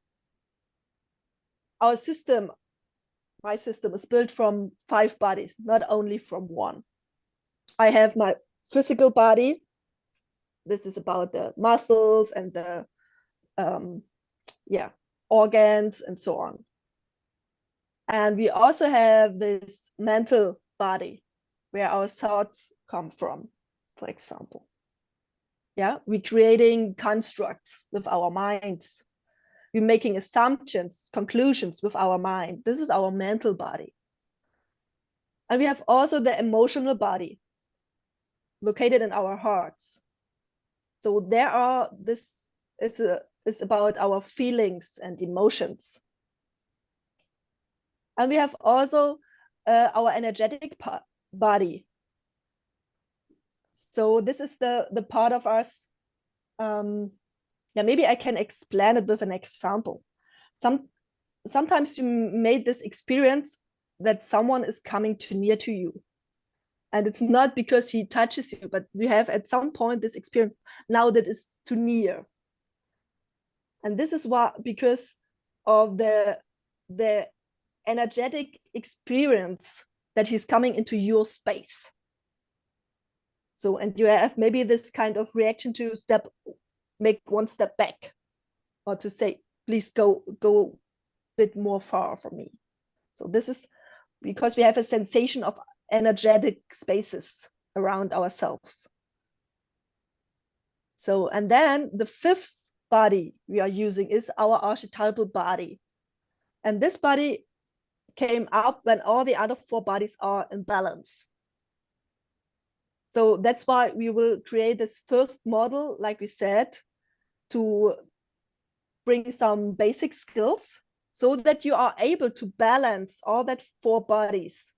our system. My system is built from 5 bodies, not only from one. I have my physical body. This is about the muscles and the organs and so on. And we also have this mental body where our thoughts come from, for example. Yeah, we're creating constructs with our minds. We're making assumptions, conclusions with our mind. This is our mental body. And we have also the emotional body located in our hearts. So this is about our feelings and emotions. And we have also our energetic body. So this is the part of us yeah, maybe I can explain it with an example. Sometimes you made this experience that someone is coming too near to you. And it's not because he touches you, but you have at some point this experience now that is too near. And this is why, because of the energetic experience that he's coming into your space. So, and you have maybe this kind of reaction to make one step back, or to say, please go a bit more far from me. So this is because we have a sensation of energetic spaces around ourselves. So, and then the fifth body we are using is our archetypal body. And this body came up when all the other four bodies are in balance. So that's why we will create this first model, like we said, to bring some basic skills so that you are able to balance all that four bodies.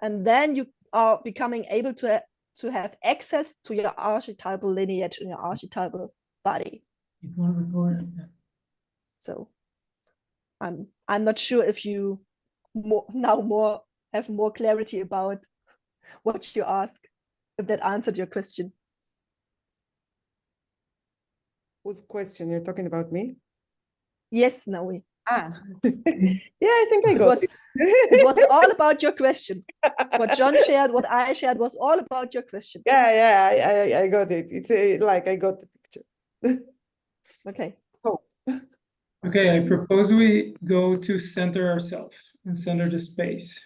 And then you are becoming able to have access to your archetypal lineage and your archetypal body. So I'm not sure if you have more clarity about what you ask, if that answered your question. Whose question? You're talking about me? Yes, Naomi. Yeah, I think I got it. It was all about your question. What John shared, what I shared was all about your question. Yeah, I got it. It's like I got the picture. Okay. Oh. Okay, I propose we go to center ourselves and center the space.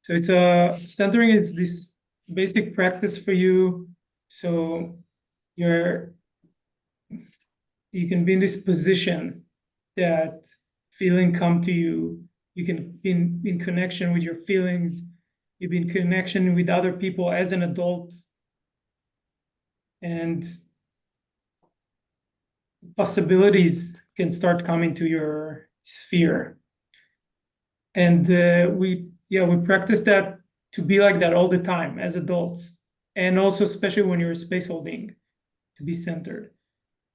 So it's centering is this basic practice for you. So you can be in this position that feeling come to you. You can be in connection with your feelings. You be in connection with other people as an adult. And possibilities can start coming to your sphere. And we practice that to be like that all the time as adults. And also especially when you're space holding, to be centered.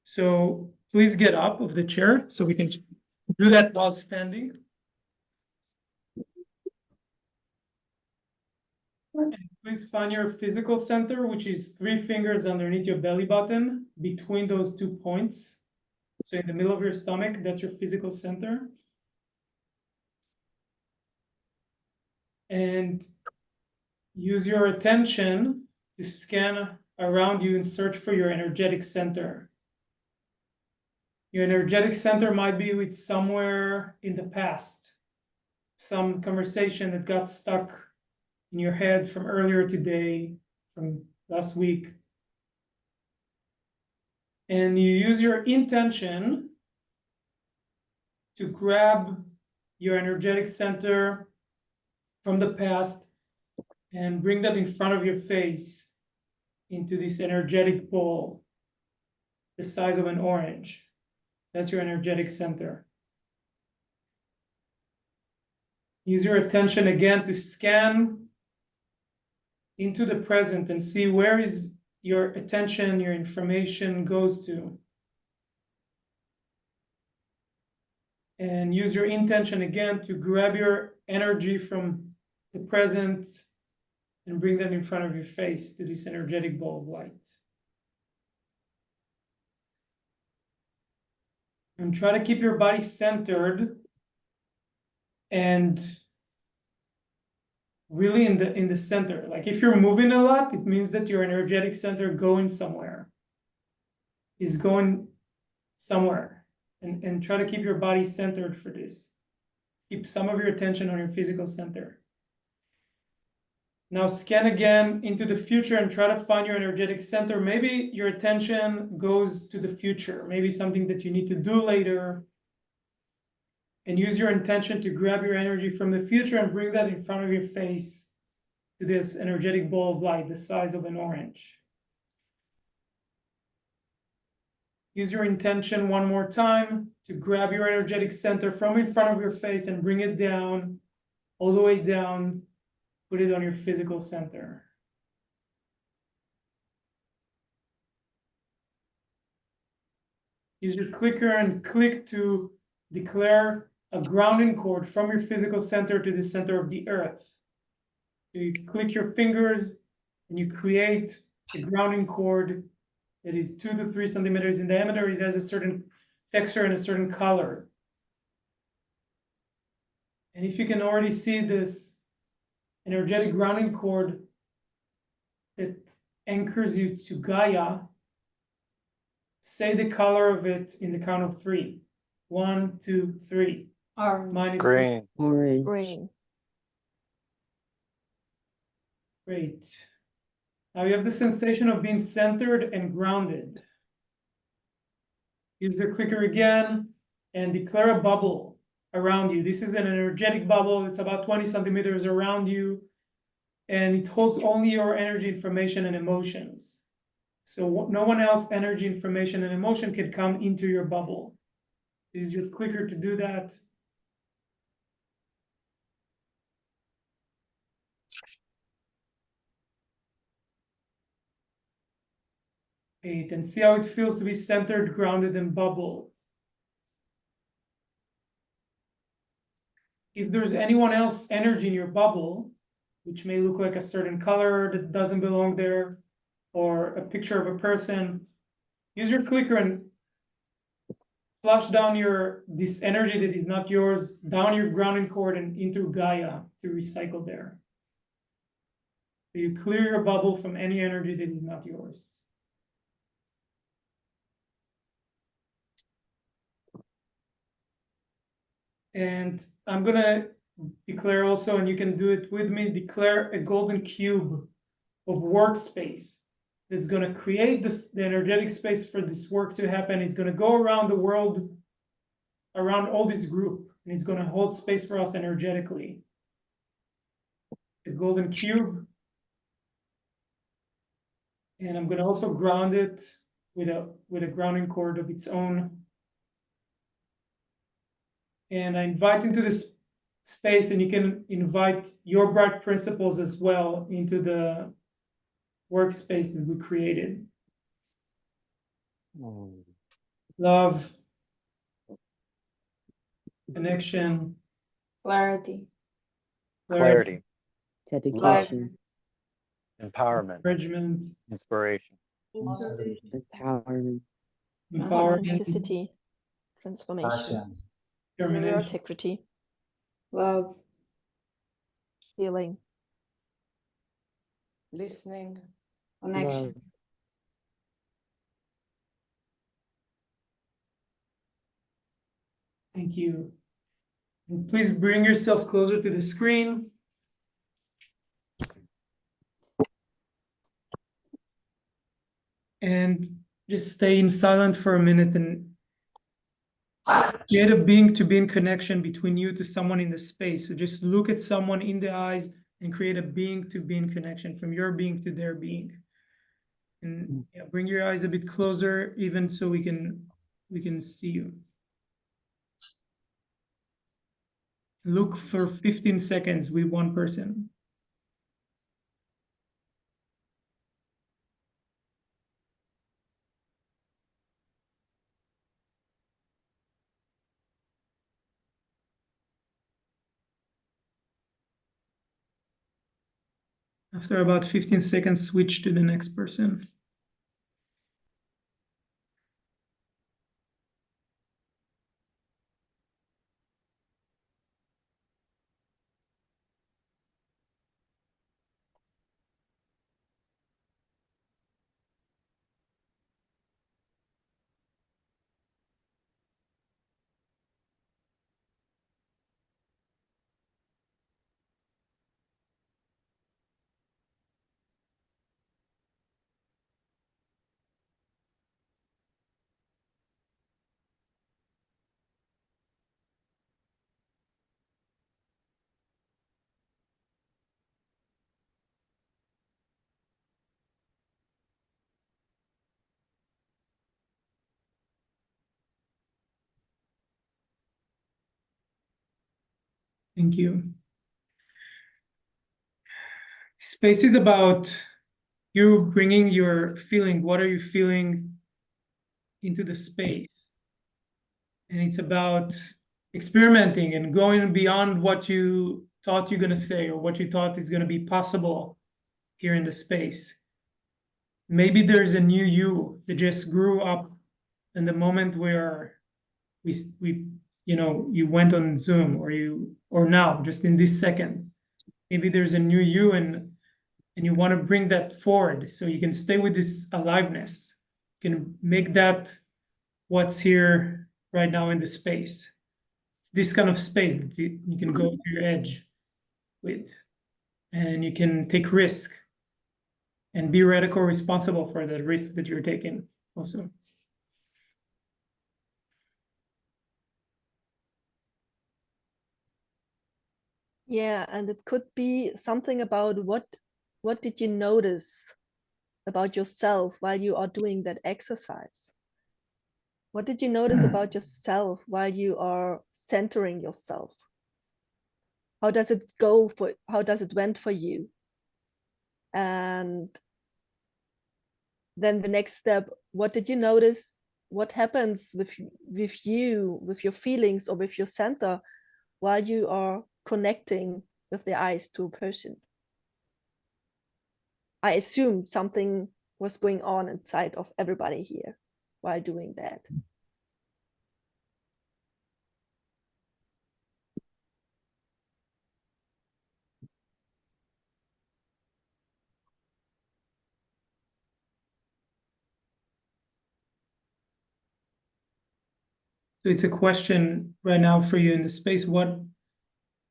So please get up of the chair so we can do that while standing. And please find your physical center, which is 3 fingers underneath your belly button, between those 2 points. So in the middle of your stomach, that's your physical center. And use your attention to scan around you and search for your energetic center. Your energetic center might be with somewhere in the past, some conversation that got stuck in your head from earlier today, from last week. And you use your intention to grab your energetic center from the past and bring that in front of your face into this energetic ball the size of an orange. That's your energetic center. Use your attention again to scan into the present and see where is your attention, your information goes to. And use your intention again to grab your energy from the present and bring that in front of your face to this energetic ball of light. And try to keep your body centered and really in the center. Like if you're moving a lot, it means that your energetic center is going somewhere. And try to keep your body centered for this. Keep some of your attention on your physical center. Now scan again into the future and try to find your energetic center. Maybe your attention goes to the future, maybe something that you need to do later. And use your intention to grab your energy from the future and bring that in front of your face to this energetic ball of light, the size of an orange. Use your intention one more time to grab your energetic center from in front of your face and bring it down, all the way down. Put it on your physical center. Use your clicker and click to declare a grounding cord from your physical center to the center of the earth. So you click your fingers and you create a grounding cord that is 2 to 3 centimeters in diameter. It has a certain texture and a certain color. And if you can already see this energetic grounding cord that anchors you to Gaia, say the color of it in the count of 3. 1, 2, 3. Orange. Mine is Green. Orange. Green. great. Now you have the sensation of being centered and grounded. Use the clicker again and declare a bubble around you. This is an energetic bubble. It's about 20 centimeters around you, and it holds only your energy, information, and emotions. So no one else energy, information, and emotion can come into your bubble. Use your clicker to do that. Great, and see how it feels to be centered, grounded, and bubbled. If there's anyone else energy in your bubble, which may look like a certain color that doesn't belong there, or a picture of a person, use your clicker and flush down this energy that is not yours, down your grounding cord and into Gaia to recycle there. So you clear your bubble from any energy that is not yours. And I'm gonna declare also, and you can do it with me, declare a golden cube of workspace that's gonna create the energetic space for this work to happen. It's gonna go around the world, around all this group, and it's gonna hold space for us energetically. The golden cube. And I'm gonna also ground it with a grounding cord of its own. And I invite into this space, and you can invite your bright principles as well into the workspace that we created. Love, connection, Clarity. Clarity. Dedication. Empowerment. encouragement, Inspiration. Empowerment. empowering, Authenticity. Transformation. Passion. determination. Integrity. Love. Healing. Listening. Connection. Love. Thank you. And please bring yourself closer to the screen. And just stay in silent for a minute and create a being-to-being connection between you to someone in the space. So just look at someone in the eyes and create a being-to-being connection from your being to their being. And yeah, bring your eyes a bit closer, even so we can see you. Look for 15 seconds with one person. After about 15 seconds, switch to the next person. Thank you. Space is about you bringing your feeling. What are you feeling into the space. And it's about experimenting and going beyond what you thought you're going to say or what you thought is going to be possible here in the space. Maybe there's a new you that just grew up in the moment where we you know, you went on Zoom, or now, just in this second. Maybe there's a new you, and you want to bring that forward so you can stay with this aliveness. You can make that what's here right now in the space. It's this kind of space that you can go to your edge with, and you can take risk and be radical responsible for the risk that you're taking also. Yeah, and it could be something about what did you notice about yourself while you are doing that exercise? What did you notice about yourself while you are centering yourself? How does it go for, how does it went for you? And then the next step, what did you notice? What happens with you, with your feelings or with your center while you are connecting with the eyes to a person? I assume something was going on inside of everybody here while doing that. So it's a question right now for you in the space.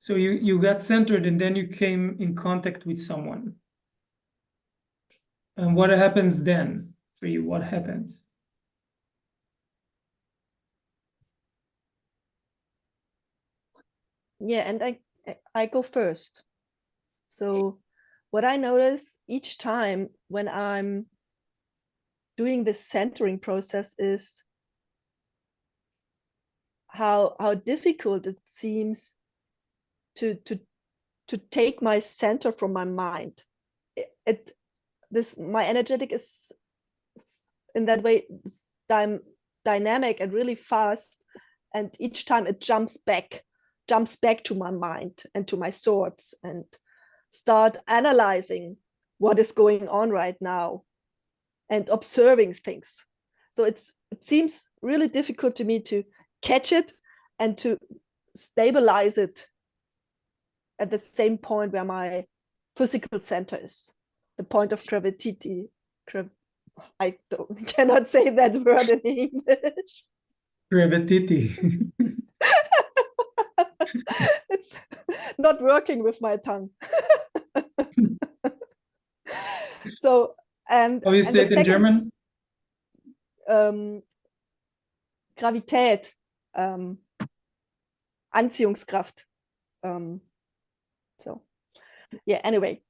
So you got centered and then you came in contact with someone. And what happens then for you? What happened? Yeah, and I go first. So what I notice each time when I'm doing this centering process is how difficult it seems to take my center from my mind. My energetic is in that way dynamic and really fast, and each time it jumps back to my mind and to my thoughts and start analyzing what is going on right now and observing things. So it seems really difficult to me to catch it and to stabilize it at the same point where my physical center is, the point of gravity. I cannot say that word in English. Gravity. It's not working with my tongue. So, and How you say it in German? Gravität, Anziehungskraft. So, yeah, anyway.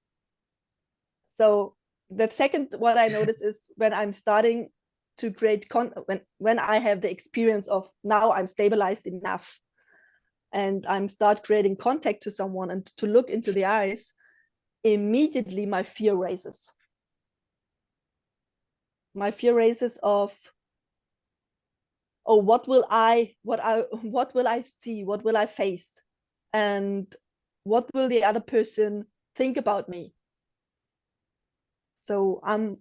So the second, what I notice is when I'm starting to create, when I have the experience of now I'm stabilized enough and I'm start creating contact to someone and to look into the eyes, immediately my fear raises. My fear raises of, oh, what will I see? What will I face? And what will the other person think about me? So I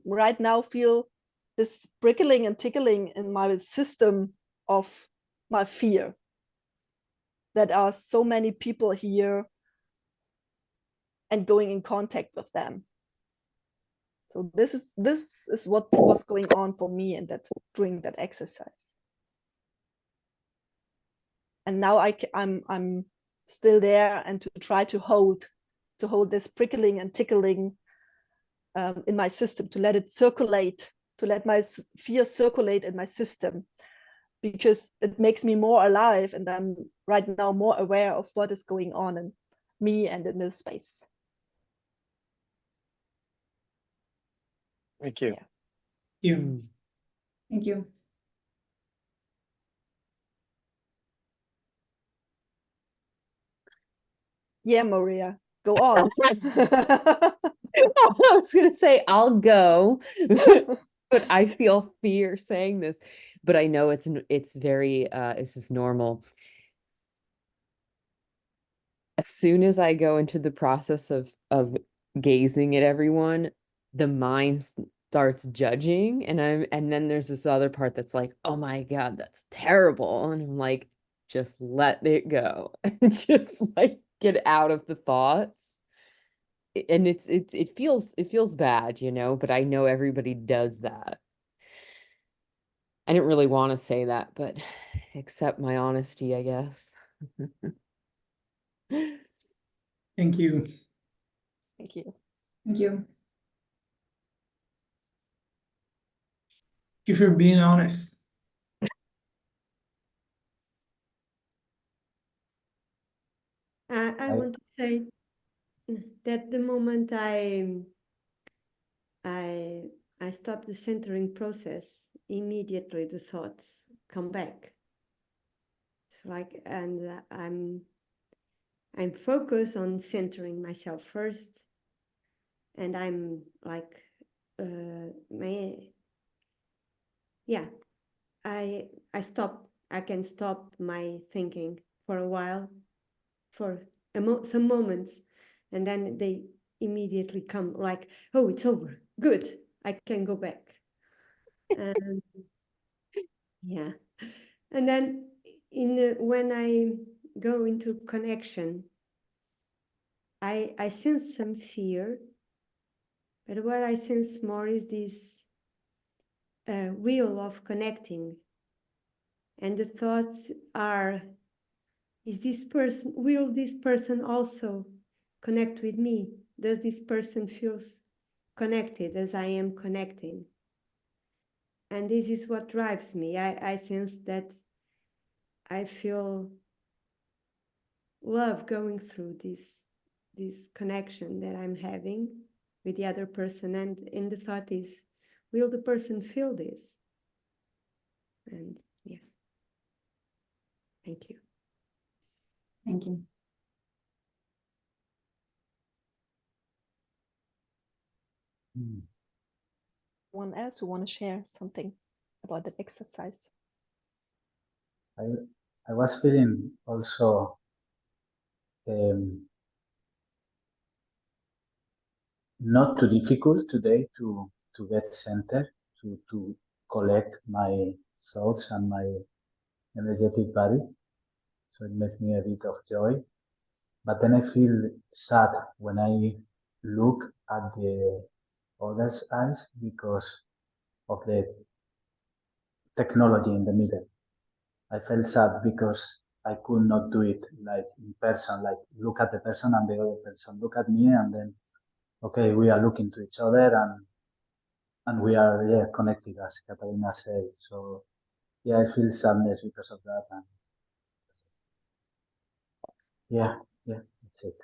right now feel this prickling and tickling in my system of my fear. That are so many people here and going in contact with them. So this is what was going on for me and that doing that exercise. And now I'm still there and to try to hold this prickling and tickling in my system, to let it circulate, to let my fear circulate in my system, because it makes me more alive and I'm right now more aware of what is going on in me and in this space. Thank you. Yeah. Thank you. Yeah, Maria, go on. I was gonna say I'll go. But I feel fear saying this, but I know it's very it's just normal. As soon as I go into the process of gazing at everyone, the mind starts judging, and then there's this other part that's like, oh my God, that's terrible. And I'm like, just let it go and just like get out of the thoughts. And it feels bad, you know, but I know everybody does that. I didn't really want to say that, but accept my honesty, I guess. Thank you. Thank you. Thank you. Thank you for being honest. I want to say that the moment I stop the centering process, immediately the thoughts come back. It's like, and I'm focused on centering myself first, and I'm like, I stop. I can stop my thinking for a while, for some moments, and then they immediately come like, oh, it's over, good, I can go back. And yeah, and then when I go into connection, I sense some fear, but what I sense more is this will of connecting, and the thoughts are, will this person also connect with me? Does this person feels connected as I am connecting? And this is what drives me. I sense that I feel love going through this connection that I'm having with the other person. And the thought is, will the person feel this? And yeah, thank you. Thank you. One else who want to share something about that exercise? I was feeling also not too difficult today to get centered, to collect my thoughts and my energetic body. So it makes me a bit of joy. But then I feel sad when I look at the other's eyes because of the technology in the middle. I felt sad because I could not do it like in person, like look at the person and the other person look at me, and then, okay, we are looking to each other and we are connected, as Katarina said. So I feel sadness because of that. And that's it.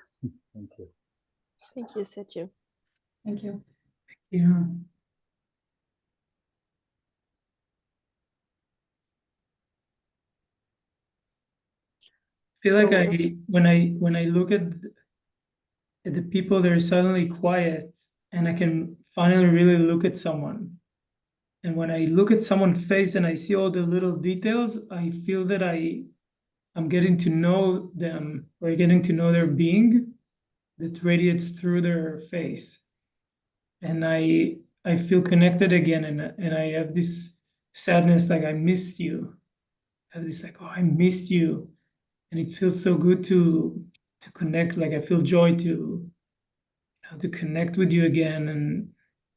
Thank you. Thank you, Sergio. Thank you. Yeah. I feel like So when I look at the people, they're suddenly quiet, and I can finally really look at someone. And when I look at someone's face and I see all the little details, I feel that I'm getting to know them, or getting to know their being that radiates through their face. And I feel connected again, and I have this sadness, like I miss you. I have this like, oh, I miss you. And it feels so good to connect. Like I feel joy to connect with you again. And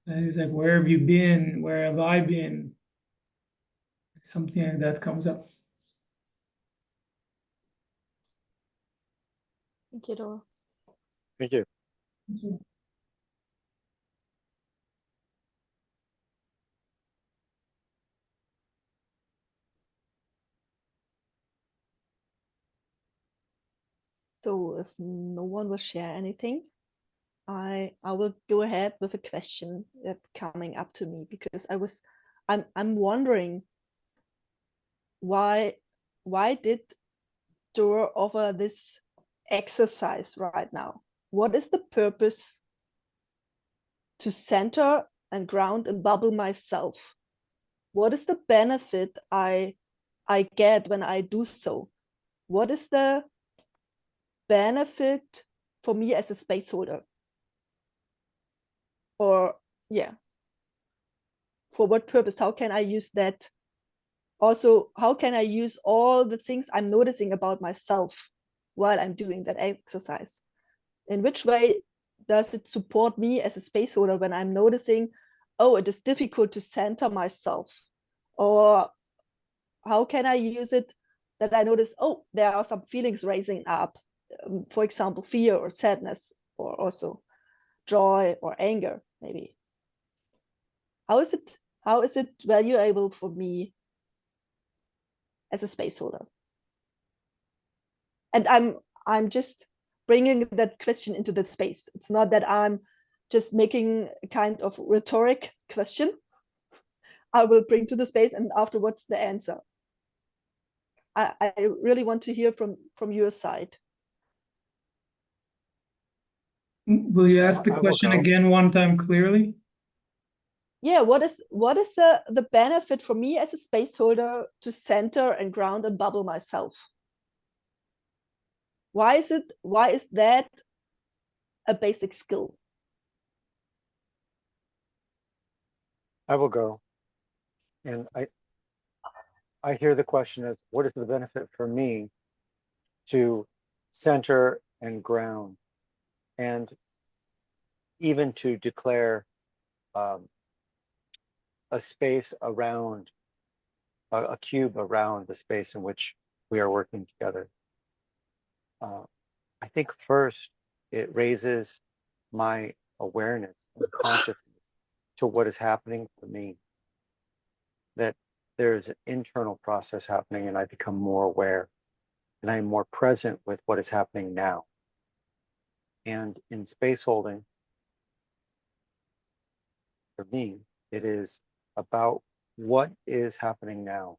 it's like, where have you been? Where have I been? Something like that comes up. thank you, Dora. Thank you. Thank you. So if no one will share anything, I will go ahead with a question that's coming up to me, because I'm wondering why did Dora offer this exercise right now? What is the purpose to center and ground and bubble myself. What is the benefit I get when I do so? What is the benefit for me as a space holder? Or yeah, for what purpose? How can I use that? Also, how can I use all the things I'm noticing about myself while I'm doing that exercise? In which way does it support me as a space holder when I'm noticing, oh, it is difficult to center myself? Or how can I use it that I notice, oh, there are some feelings rising up, for example, fear or sadness, or also joy or anger, maybe. How is it valuable for me as a space holder? And I'm just bringing that question into the space. It's not that I'm just making a kind of rhetoric question. I will bring to the space, and afterwards the answer. I really want to hear from your side. Will you ask the I will question go. again one time clearly? Yeah, what is the benefit for me as a space holder to center and ground and bubble myself? Why is that a basic skill? I will go. And I hear the question as, what is the benefit for me to center and ground, and even to declare a space around, a cube around the space in which we are working together. I think first it raises my awareness and consciousness to what is happening for me, that there's an internal process happening and I become more aware and I'm more present with what is happening now. And in space holding, for me, it is about what is happening now.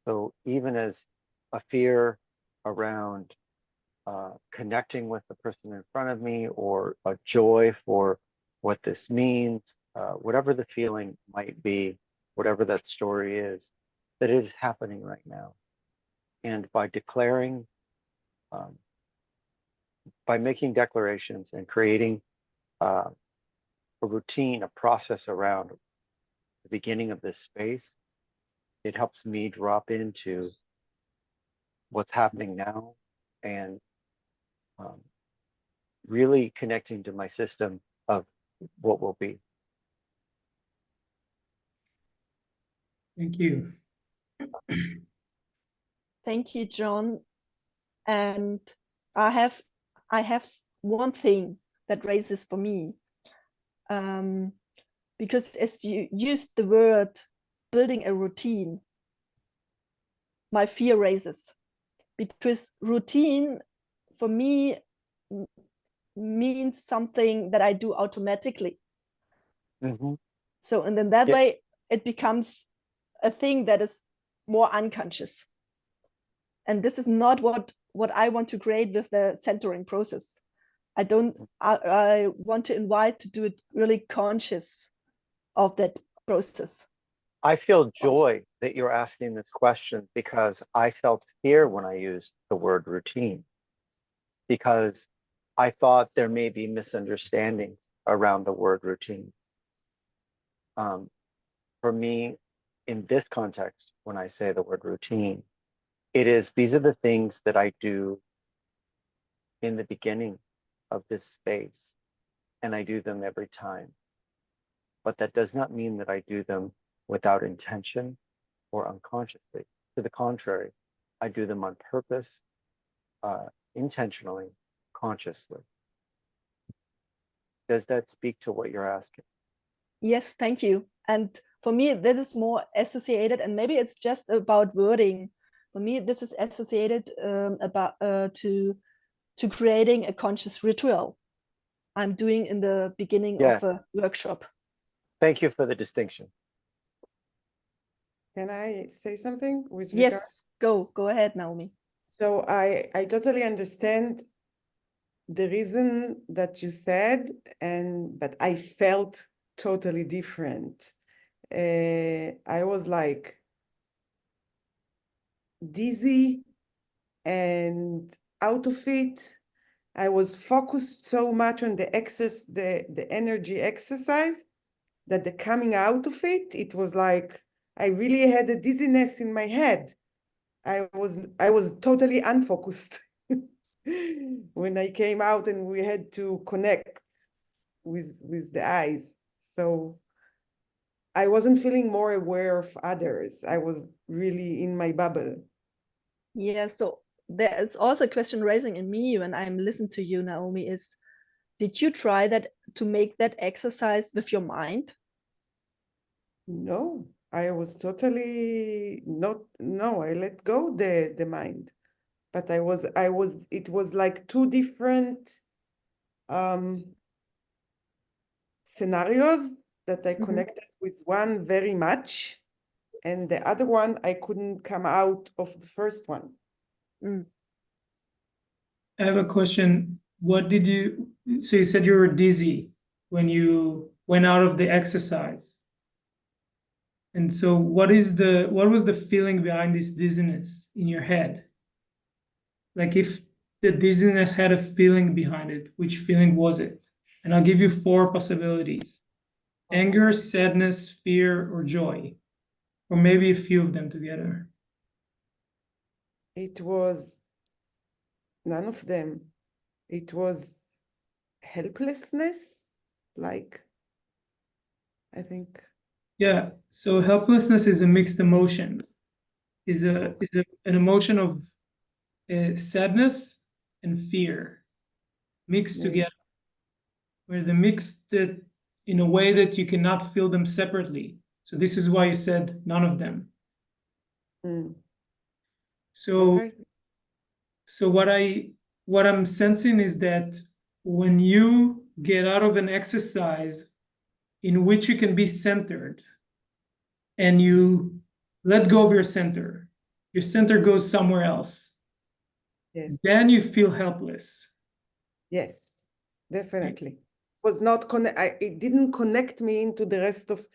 So even as a fear around connecting with the person in front of me, or a joy for what this means, whatever the feeling might be, whatever that story is, that it is happening right now. And by declaring, by making declarations and creating a routine, a process around the beginning of this space, it helps me drop into what's happening now and really connecting to my system of what will be. Thank you. Thank you, John. And I have one thing that raises for me, because as you used the word building a routine, my fear raises, because routine for me means something that I do automatically. Mm-hmm. So, and in that way, it becomes a thing that is more unconscious. And this is not what I want to create with the centering process. I want to invite to do it really conscious of that process. I feel joy that you're asking this question, because I felt fear when I used the word routine, because I thought there may be misunderstandings around the word routine. For me, in this context, when I say the word routine, these are the things that I do in the beginning of this space, and I do them every time. But that does not mean that I do them without intention or unconsciously. To the contrary, I do them on purpose, intentionally, consciously. Does that speak to what you're asking? Yes, thank you. And for me, that is more associated, and maybe it's just about wording. For me, this is associated about to creating a conscious ritual I'm doing in the beginning of a workshop. Thank you for the distinction. Can I say something with regard? Yes, go ahead, Naomi. So I totally understand the reason that you said, but I felt totally different. I was like dizzy and out of it. I was focused so much on the energy exercise, that the coming out of it, it was like I really had a dizziness in my head. I was totally unfocused when I came out, and we had to connect with the eyes. So I wasn't feeling more aware of others. I was really in my bubble. Yeah, so there's also a question raising in me when I'm listening to you, Naomi, is did you try that to make that exercise with your mind? No, I was totally not, no, I let go the mind. But it was like two different scenarios that I connected with, one very much, and the other one I couldn't come out of the first one. I have a question. So you said you were dizzy when you went out of the exercise. And so what was the feeling behind this dizziness in your head? Like if the dizziness had a feeling behind it, which feeling was it? And I'll give you 4 possibilities: anger, sadness, fear, or joy, or maybe a few of them together. It was none of them. It was helplessness, like, I think. Yeah, so helplessness is a mixed emotion. Is an emotion of sadness and fear mixed together, where they're mixed in a way that you cannot feel them separately. So this is why you said none of them. So, Okay. so what I'm sensing is that when you get out of an exercise in which you can be centered, and you let go of your center goes somewhere else. Yes. Then you feel helpless. Yes, definitely. Was not it didn't connect me into the rest of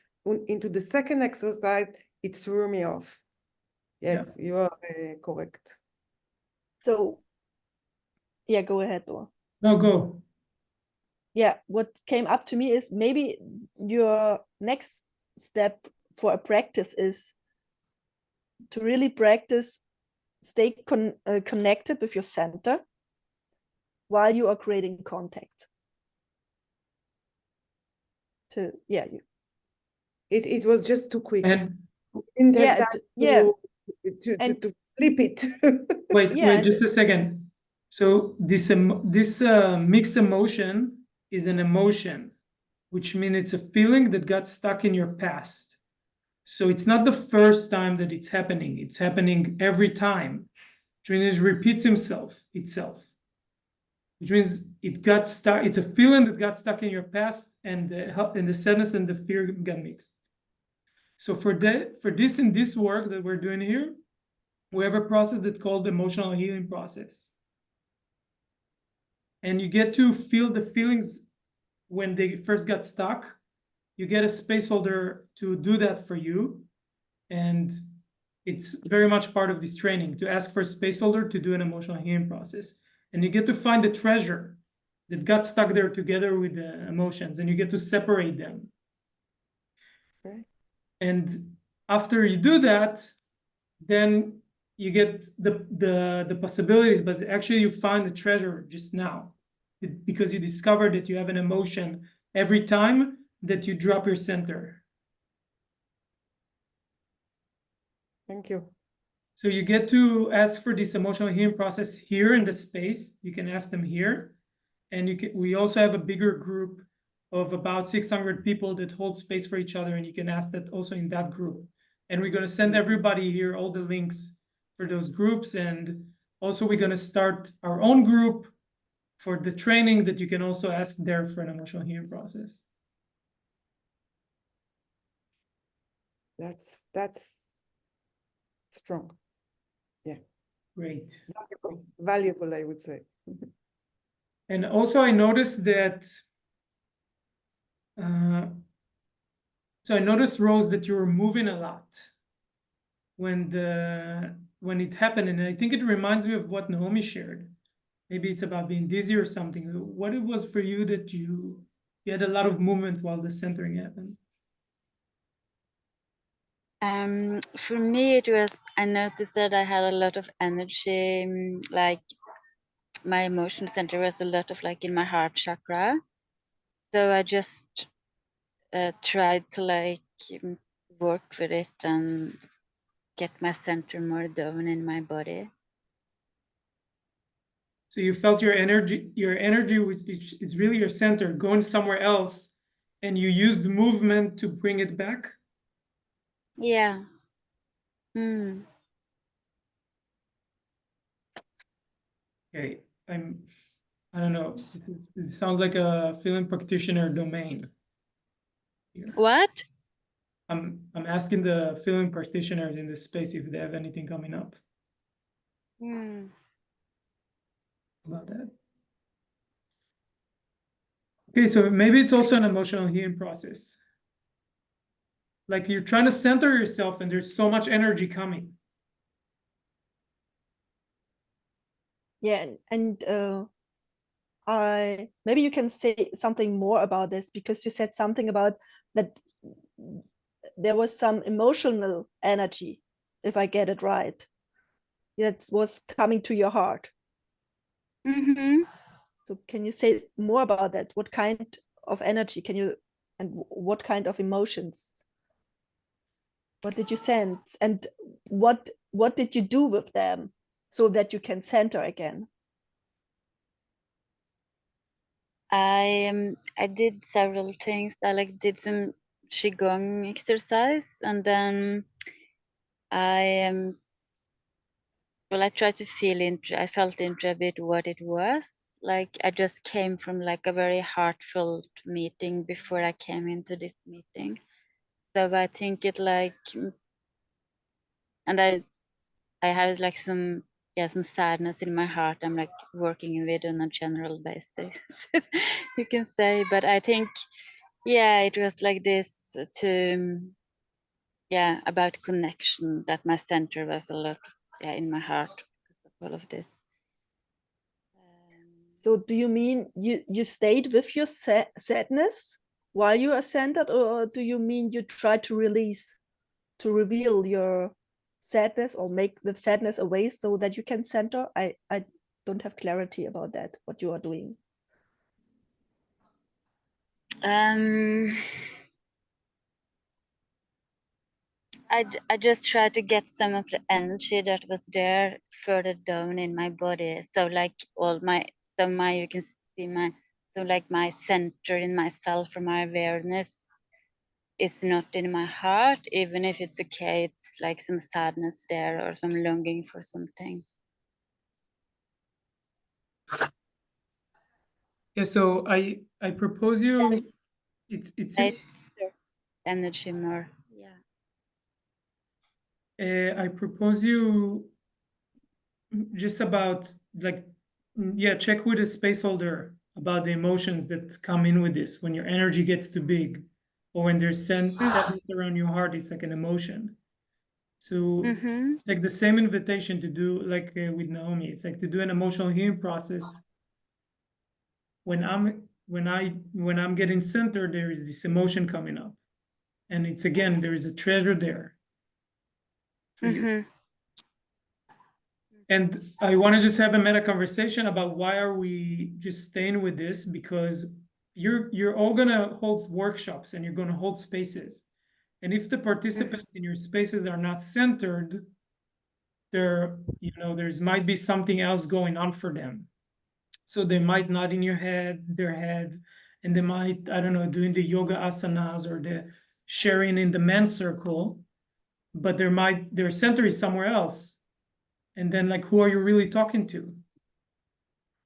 into the second exercise. It threw me off. Yes, you are correct. So yeah, go ahead, Dor. No, go. Yeah, what came up to me is maybe your next step for a practice is to really practice stay connected with your center while you are creating contact. It was just too quick. And didn't have time to flip it. wait, just a second. So this mixed emotion is an emotion, which means it's a feeling that got stuck in your past. So it's not the first time that it's happening. It's happening every time. Which means it repeats itself. Which means it got stuck. It's a feeling that got stuck in your past, and the sadness and the fear got mixed. So for this in this work that we're doing here, we have a process that's called the emotional healing process. And you get to feel the feelings when they first got stuck. You get a space holder to do that for you. And it's very much part of this training to ask for a space holder to do an emotional healing process. And you get to find the treasure that got stuck there together with the emotions, and you get to separate them. Okay. And after you do that, then you get the possibilities, but actually you find the treasure just now, because you discovered that you have an emotion every time that you drop your center. Thank you. So you get to ask for this emotional healing process here in the space. You can ask them here. And we also have a bigger group of about 600 people that hold space for each other, and you can ask that also in that group. And we're going to send everybody here all the links for those groups. And also we're going to start our own group for the training that you can also ask there for an emotional healing process. That's strong. Yeah. Great. Valuable, I would say. And also I noticed that So I noticed, Rose, that you were moving a lot when it happened, and I think it reminds me of what Naomi shared. Maybe it's about being dizzy or something. What it was for you that you had a lot of movement while the centering happened? For me, it was, I noticed that I had a lot of energy, like my emotion center was a lot of like in my heart chakra. So I just tried to like work with it and get my center more down in my body. So you felt your energy, which is really your center, going somewhere else, and you used movement to bring it back? Yeah. Mm. Okay, I don't know. It sounds like a feeling practitioner domain here. What? I'm asking the feeling practitioners in this space if they have anything coming up about that. Okay, so maybe it's also an emotional healing process. Like you're trying to center yourself and there's so much energy coming. Yeah, and maybe you can say something more about this, because you said something about that there was some emotional energy, if I get it right, that was coming to your heart. So can you say more about that? What kind of energy can you, and what kind of emotions? What did you sense, and what did you do with them so that you can center again? I did several things. I like did some qigong exercise, and then I well, I tried to feel into. I felt into a bit what it was. Like I just came from like a very heartfelt meeting before I came into this meeting. So I think it like, and I have like some sadness in my heart. I'm like working with on a general basis, you can say. But I think, yeah, it was like this to, about connection, that my center was a lot, in my heart because of all of this. So do you mean you stayed with your sadness while you are centered, or do you mean you try to release, to reveal your sadness, or make the sadness away so that you can center? I don't have clarity about that, what you are doing. I just tried to get some of the energy that was there further down in my body. So like you can see my center in myself, or my awareness is not in my heart, even if it's okay, it's like some sadness there or some longing for something. Yeah, so I propose you, It's energy more. I propose you just about like, check with a space holder about the emotions that come in with this. When your energy gets too big, or when there's sadness around your heart, it's like an emotion. So it's like the same invitation to do, like with Naomi, it's like to do an emotional healing process. When I'm getting centered, there is this emotion coming up, and it's again, there is a treasure there for you. And I want to just have a meta conversation about why are we just staying with this, because you're all gonna hold workshops and you're gonna hold spaces, and if the participants in your spaces are not centered, there might be something else going on for them. So they might not in their head, and they might, I don't know, doing the yoga asanas or the sharing in the men's circle, but their center is somewhere else. And then like, who are you really talking to?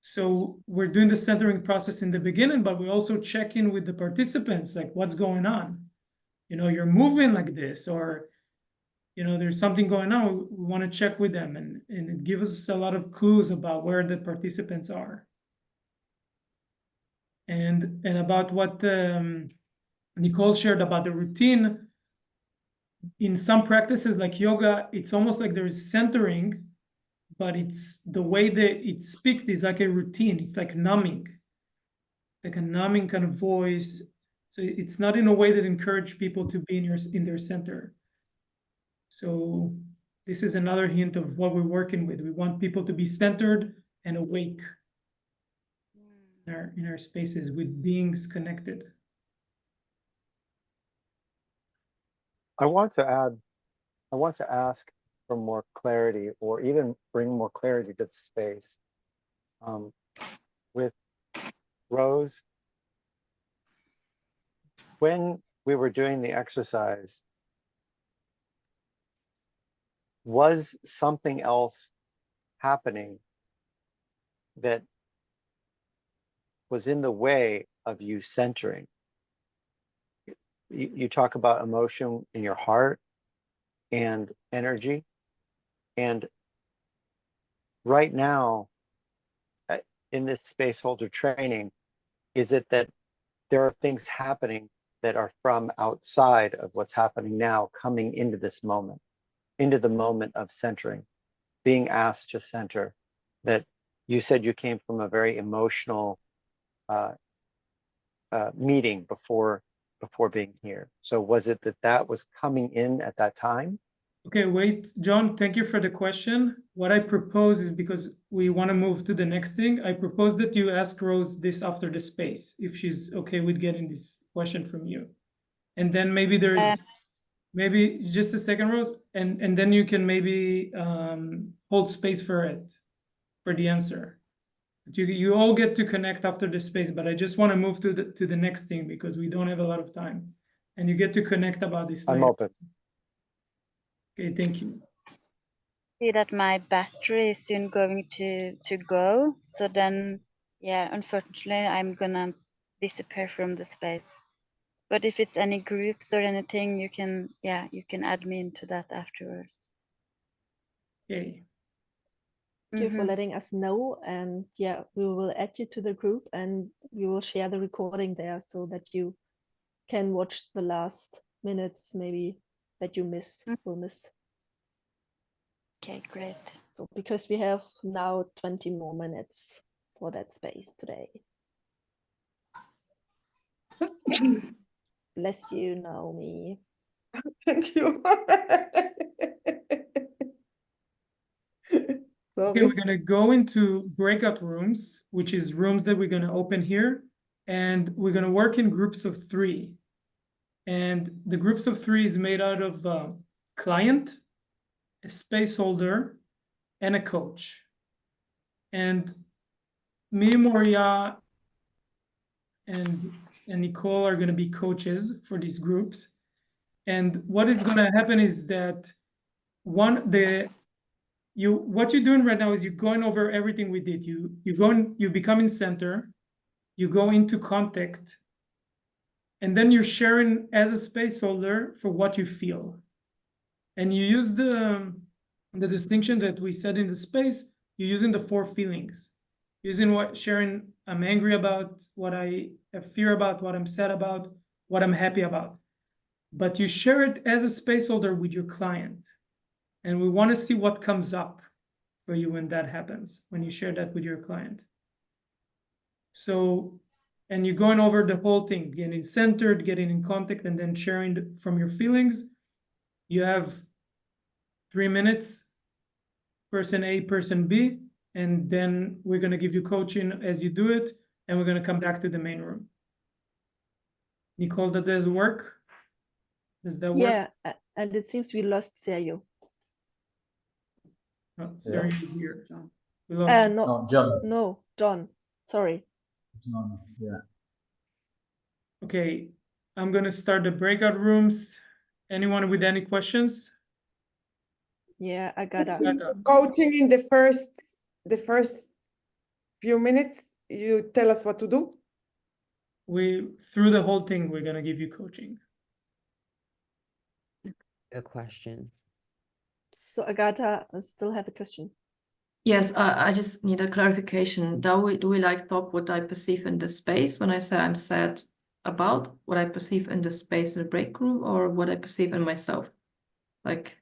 So we're doing the centering process in the beginning, but we also check in with the participants, like what's going on? You're moving like this, or there's something going on. We want to check with them, and it gives us a lot of clues about where the participants are. And about what Nicole shared about the routine. In some practices like yoga, it's almost like there's centering, but it's the way that it's speaks is like a routine. It's like numbing, like a numbing kind of voice. So it's not in a way that encourage people to be in their center. So this is another hint of what we're working with. We want people to be centered and awake in our spaces with beings connected. I want to ask for more clarity, or even bring more clarity to the space. With Rose, when we were doing the exercise, was something else happening that was in the way of you centering? You talk about emotion in your heart and energy. And right now, in this space holder training, is it that there are things happening that are from outside of what's happening now, coming into this moment, into the moment of centering, being asked to center? That you said you came from a very emotional meeting before being here. So was it that was coming in at that time? Okay, wait, John, thank you for the question. What I propose is, because we want to move to the next thing, I propose that you ask Rose this after the space, if she's okay with getting this question from you. And then maybe there's, maybe just a second, Rose, and then you can maybe hold space for it, for the answer. You all get to connect after the space, but I just want to move to the next thing because we don't have a lot of time. And you get to connect about this later. I'm open. Okay, thank you. See that my battery is soon going to go. So then, yeah, unfortunately, I'm gonna disappear from the space. But if it's any groups or anything, you can add me into that afterwards. Okay. Thank you for letting us know, and yeah, we will add you to the group and we will share the recording there so that you can watch the last minutes maybe that you will miss. Okay, great. So because we have now 20 more minutes for that space today. Bless you, Naomi. Thank you. Okay, we're gonna go into breakout rooms, which is rooms that we're gonna open here, and we're gonna work in groups of 3. And the groups of 3 is made out of a client, a space holder, and a coach. And me, Moria, and Nicole are gonna be coaches for these groups. And what is gonna happen is that what you're doing right now is you're going over everything we did. You become in center, you go into contact, and then you're sharing as a space holder for what you feel. And you use the distinction that we said in the space, you're using the 4 feelings. Using sharing, I'm angry about, what I fear about, what I'm sad about, what I'm happy about. But you share it as a space holder with your client. And we want to see what comes up for you when that happens, when you share that with your client. So, and you're going over the whole thing, getting centered, getting in contact, and then sharing from your feelings. You have 3 minutes, person A, person B, and then we're going to give you coaching as you do it, and we're going to come back to the main room. Nicole, that does work? Does that work? Yeah, and it seems we lost Sergio. Oh, Sergio is here, John. We lost No, John. No, John. Sorry. John, yeah. Okay, I'm going to start the breakout rooms. Anyone with any questions? Yeah, I got that. Coaching in the first few minutes, you tell us what to do? Through the whole thing, we're going to give you coaching. A question. So Agatha, I still have a question. Yes, I just need a clarification. Do we like talk what I perceive in the space when I say I'm sad about what I perceive in the space in the break room, or what I perceive in myself? Like,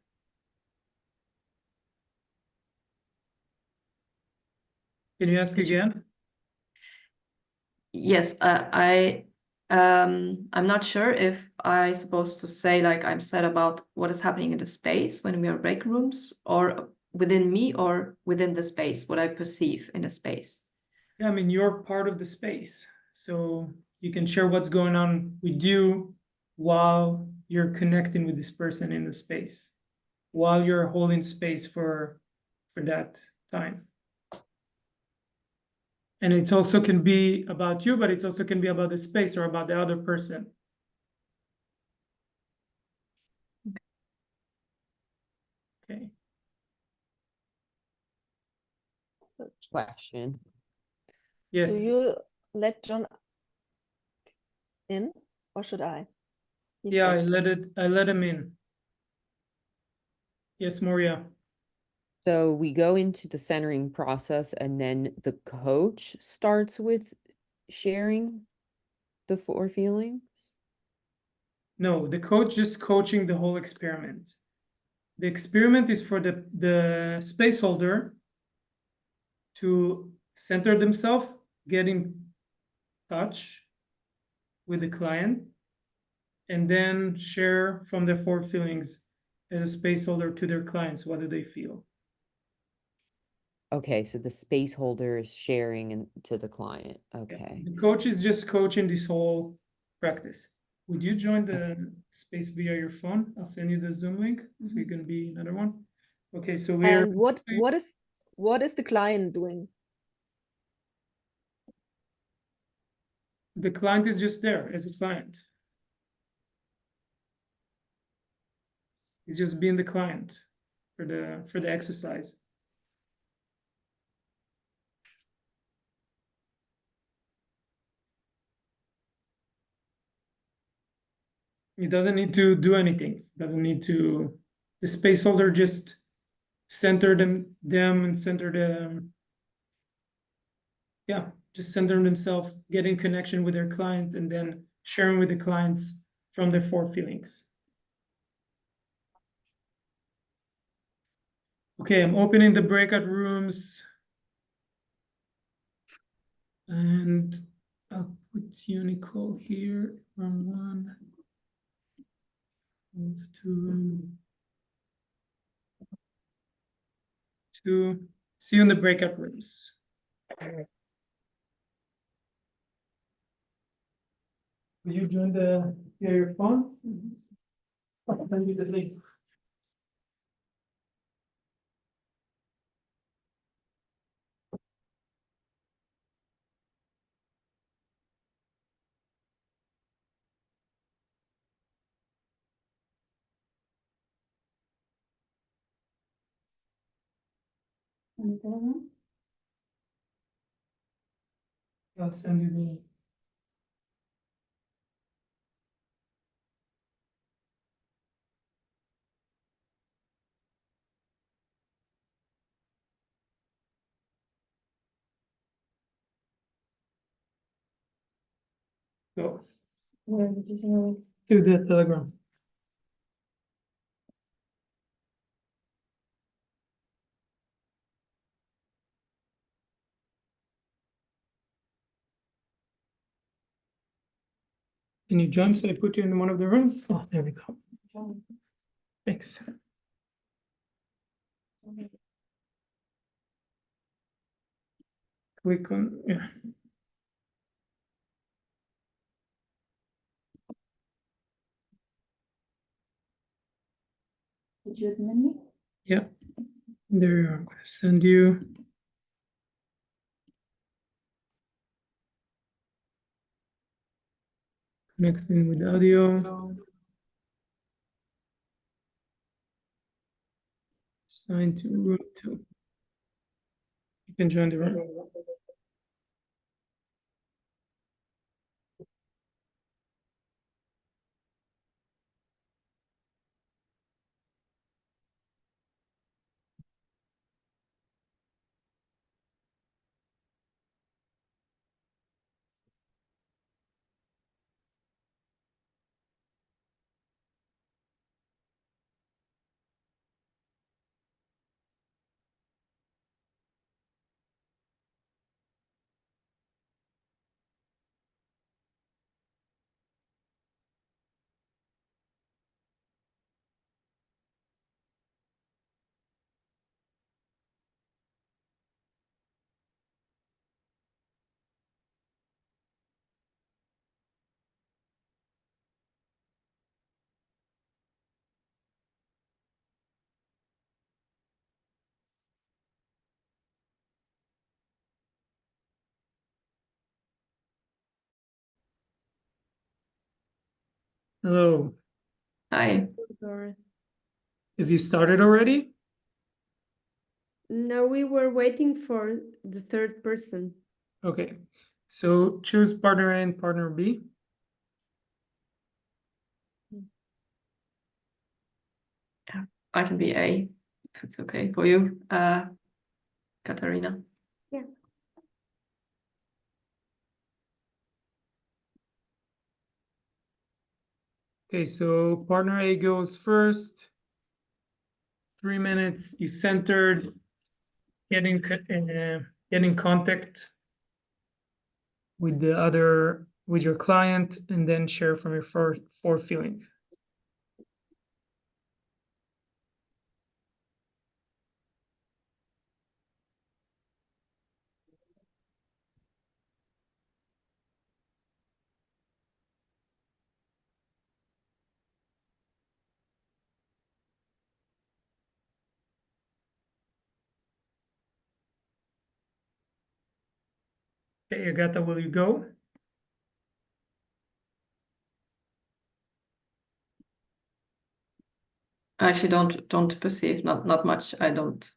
Can you ask again? yes, I'm not sure if I'm supposed to say like I'm sad about what is happening in the space when we are break rooms, or within me, or within the space, what I perceive in the space. Yeah, I mean, you're part of the space, so you can share what's going on with you while you're connecting with this person in the space, while you're holding space for that time. And it's also can be about you, but it also can be about the space or about the other person. Okay. Question. Yes. Do you let John in, or should I? He's Yeah, I asking. let him in. Yes, Moria. So we go into the centering process, and then the coach starts with sharing the four feelings. No, the coach just coaching the whole experiment. The experiment is for the space holder to center themselves, get in touch with the client, and then share from their four feelings as a space holder to their clients. What do they feel? Okay, so the space holder is sharing to the client. Yeah. Okay. The coach is just coaching this whole practice. Would you join the space via your phone? I'll send you the Zoom link, so you're gonna be another one. Okay, so we're And what is the client doing? the client is just there as a client. He's just being the client for the exercise. He doesn't need to do anything. Doesn't need to. The space holder just center them and center them. Yeah, just center themselves, get in connection with their client, and then sharing with the clients from their four feelings. Okay, I'm opening the breakout rooms. And I'll put you, Nicole, here from one. Move to two. See you in the breakout rooms. Will you join your phone? I'll send you the link. I'll send you the link. Go. Where did you send the link? To the Telegram. Can you join? So I put you in one of the rooms. Oh, there we go. Thanks. Click on, yeah. Did you admit me? Yeah. There you are. I'm going to send you. Connecting with audio. Sign to room 2. You can join the room. Hello. Hi. Or Have you started already? no, we were waiting for the third person. Okay. So choose partner A and partner B. I can be A, if it's okay for you, Katarina. Yeah. Okay, so partner A goes first. 3 minutes, you centered, get in contact with your client, and then share from your four feeling. Okay, Agata, will you go? I actually don't perceive, not much. I don't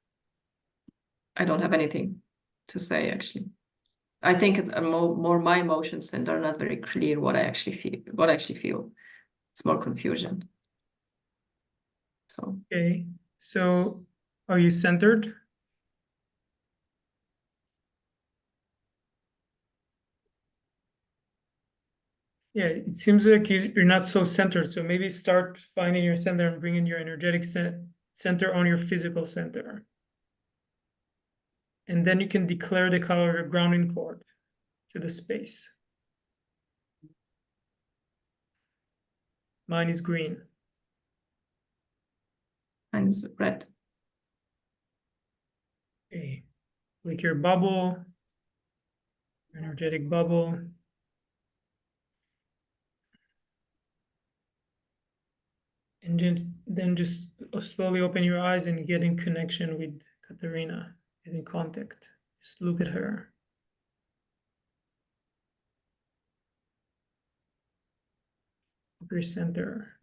have anything to say actually. I think it's more my emotions, and they're not very clear what I actually feel. It's more confusion. So Okay, so are you centered? Yeah, it seems like you're not so centered. So maybe start finding your center and bringing your energetic center on your physical center. And then you can declare the color of your grounding cord to the space. Mine is green. mine's red. Okay, click your bubble, energetic bubble. And then just slowly open your eyes and get in connection with Katarina, get in contact. Just look at her. Your center.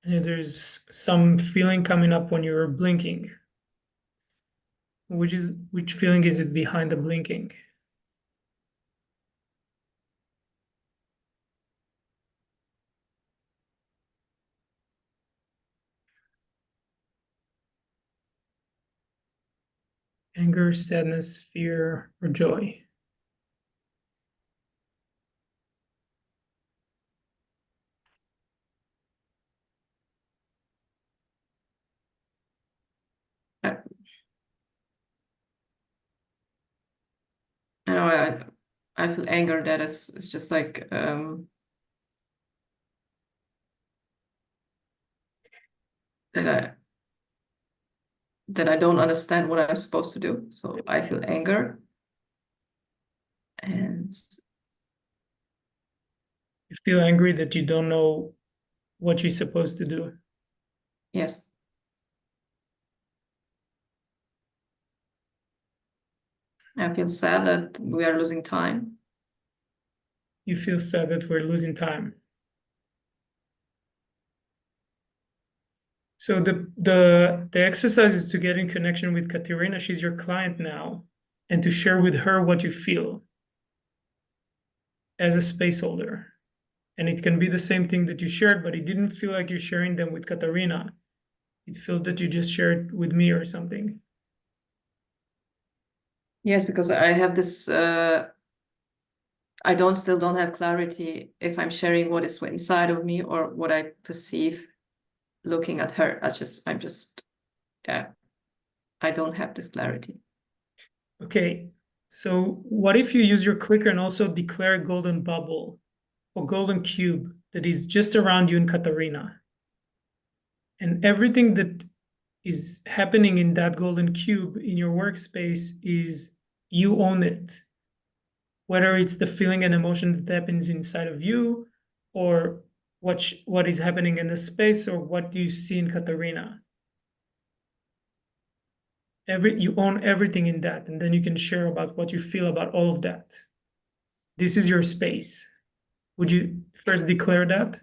And there's some feeling coming up when you're blinking. Which feeling is it behind the blinking? Anger, sadness, fear, or joy? I know I feel anger that is just like that I don't understand what I'm supposed to do. So I feel anger. And You feel angry that you don't know what you're supposed to do. yes. I feel sad that we are losing time. You feel sad that we're losing time. So the exercise is to get in connection with Katerina. She's your client now, and to share with her what you feel as a space holder. And it can be the same thing that you shared, but it didn't feel like you're sharing them with Katarina. It felt that you just shared with me or something. Yes, because I have this I still don't have clarity if I'm sharing what is inside of me or what I perceive looking at her. I don't have this clarity. Okay, so what if you use your clicker and also declare a golden bubble or golden cube that is just around you and Katarina? And everything that is happening in that golden cube in your workspace is you own it. Whether it's the feeling and emotion that happens inside of you, or what is happening in the space, or what do you see in Katarina. You own everything in that, and then you can share about what you feel about all of that. This is your space. Would you first declare that?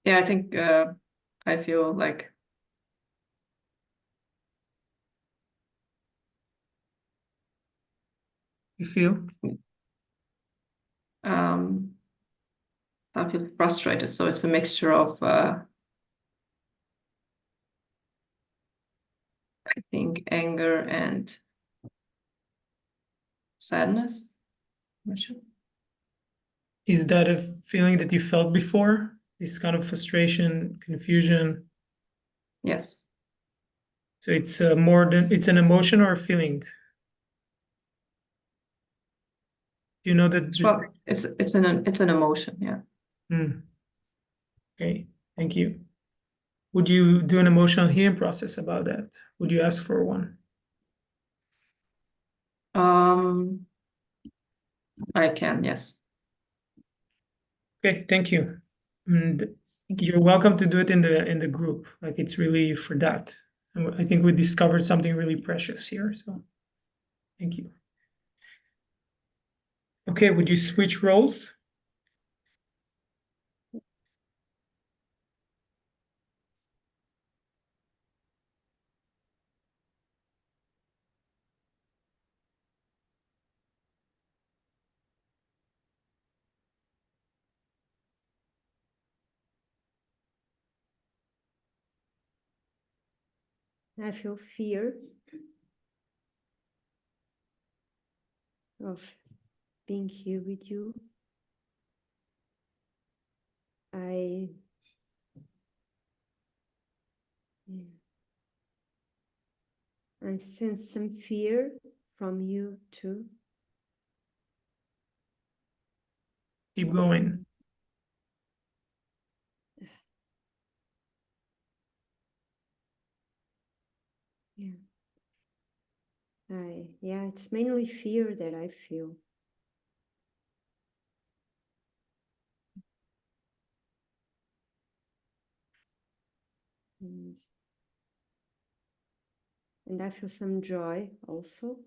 Yeah, I think I feel like You feel? I feel frustrated. So it's a mixture of I think anger and sadness. I'm not sure. Is that a feeling that you felt before? This kind of frustration, confusion? Yes. So it's more than it's an emotion or a feeling. You know that this. Well, it's an emotion. Yeah. Okay, thank you. Would you do an emotional healing process about that? Would you ask for one? I can, yes. Okay, thank you. And you're welcome to do it in the group. Like it's really for that. And I think we discovered something really precious here. So thank you. Okay, would you switch roles? I feel fear of being here with you. I sense some fear from you too. Keep going. Yeah. Yeah, it's mainly fear that I feel. And I feel some joy also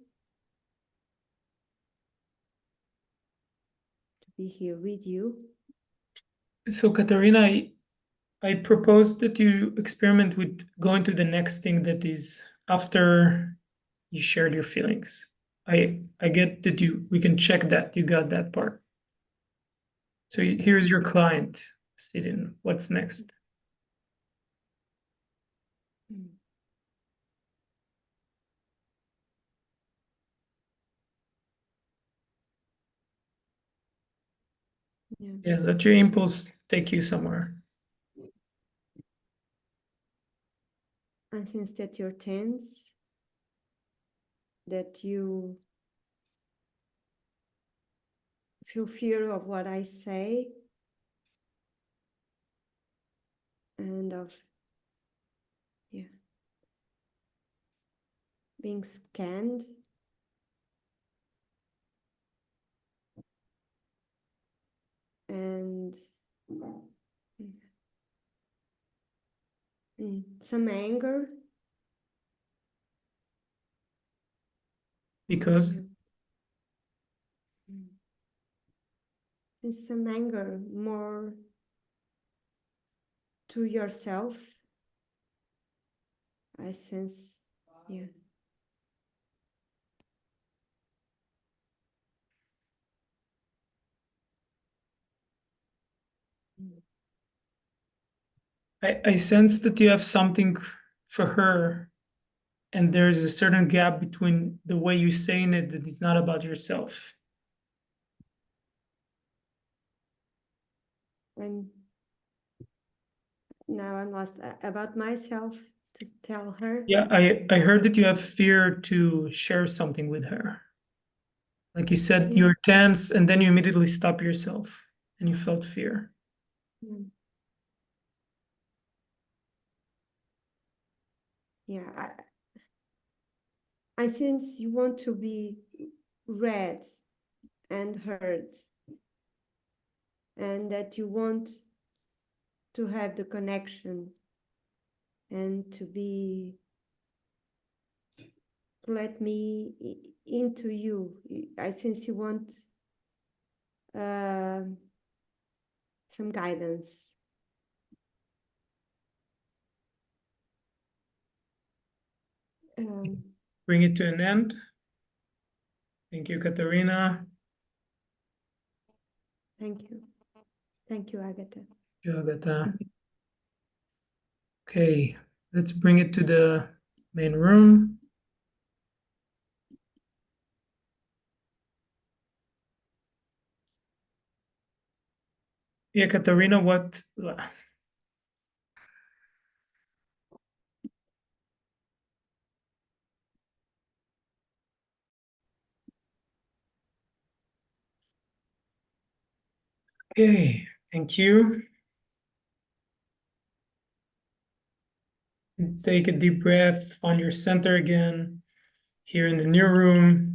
to be here with you. So Katarina, I propose that you experiment with going to the next thing that is after you shared your feelings. I get that we can check that you got that part. So here's your client sitting. What's next? Yeah, let your impulse take you somewhere. I sense that you're tense, that you feel fear of what I say, and of being scanned. And some anger. Because? And some anger more to yourself. I sense, yeah. I sense that you have something for her, and there's a certain gap between the way you're saying it that it's not about yourself. And now I'm lost about myself to tell her. Yeah, I heard that you have fear to share something with her. Like you said, you're tense and then you immediately stop yourself and you felt fear. Mm. Yeah, I sense you want to be read and heard, and that you want to have the connection and to let me into you. I sense you want some guidance. Bring it to an end. Thank you, Katarina. Thank you. Thank you, Agatha. You, Agatha. Okay, let's bring it to the main room. Yeah, Katarina, what? Okay, thank you. Take a deep breath on your center again, here in the new room.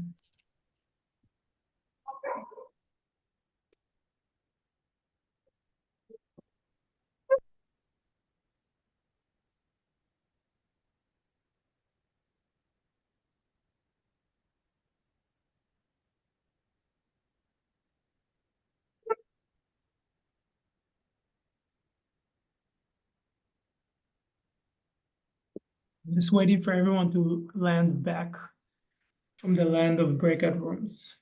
I'm just waiting for everyone to land back from the land of breakout rooms.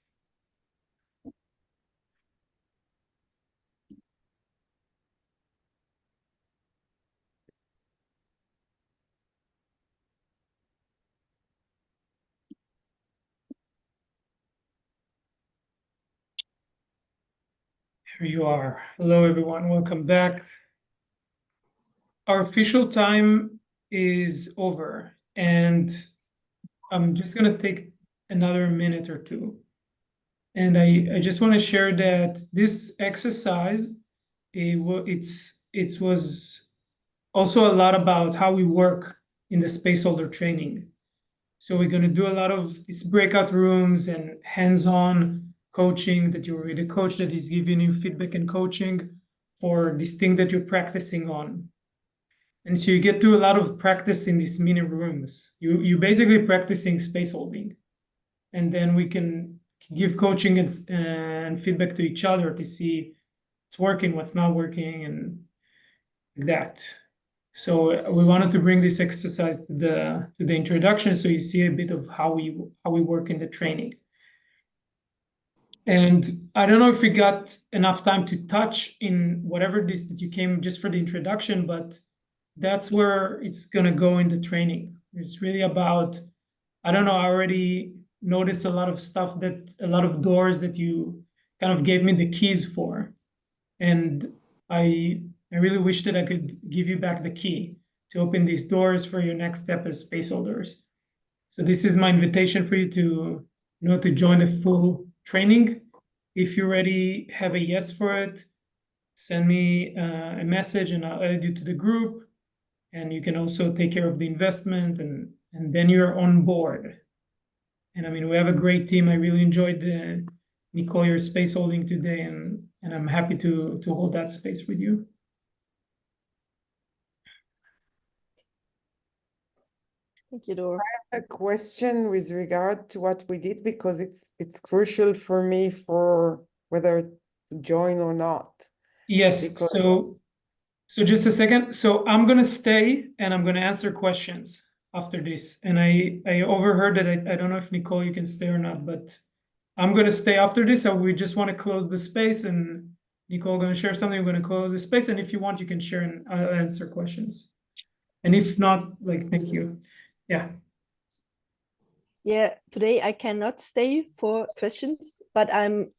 Here you are. Hello, everyone. Welcome back. Our official time is over, and I'm just going to take another minute or two. And I just want to share that this exercise, it was also a lot about how we work in the space holder training. So we're going to do a lot of these breakout rooms and hands-on coaching that you're with a coach that is giving you feedback and coaching for this thing that you're practicing on. And so you get to a lot of practice in these mini rooms. You basically practicing space holding. And then we can give coaching and feedback to each other to see what's working, what's not working, and that. So we wanted to bring this exercise to the introduction, so you see a bit of how we work in the training. And I don't know if we got enough time to touch in whatever this that you came just for the introduction, but that's where it's gonna go in the training. It's really about, I don't know, I already noticed a lot of stuff, that a lot of doors that you kind of gave me the keys for. And I really wish that I could give you back the key to open these doors for your next step as space holders. So this is my invitation for you to, to join the full training. If you already have a yes for it, send me a message and I'll add you to the group. And you can also take care of the investment, and then you're on board. And I mean, we have a great team. I really enjoyed Nicole, your space holding today, and I'm happy to hold that space with you. Thank you, Dor. I have a question with regard to what we did, because it's crucial for me for whether to join or not. Yes, Because... so just a second. So I'm gonna stay and I'm gonna answer questions after this. And I overheard that I don't know if Nicole, you can stay or not, but I'm gonna stay after this. So we just want to close the space, and Nicole gonna share something. We're gonna close the space, and if you want, you can share and I'll answer questions. And if not, like, thank you. Yeah. Yeah, today I cannot stay for questions, but I'm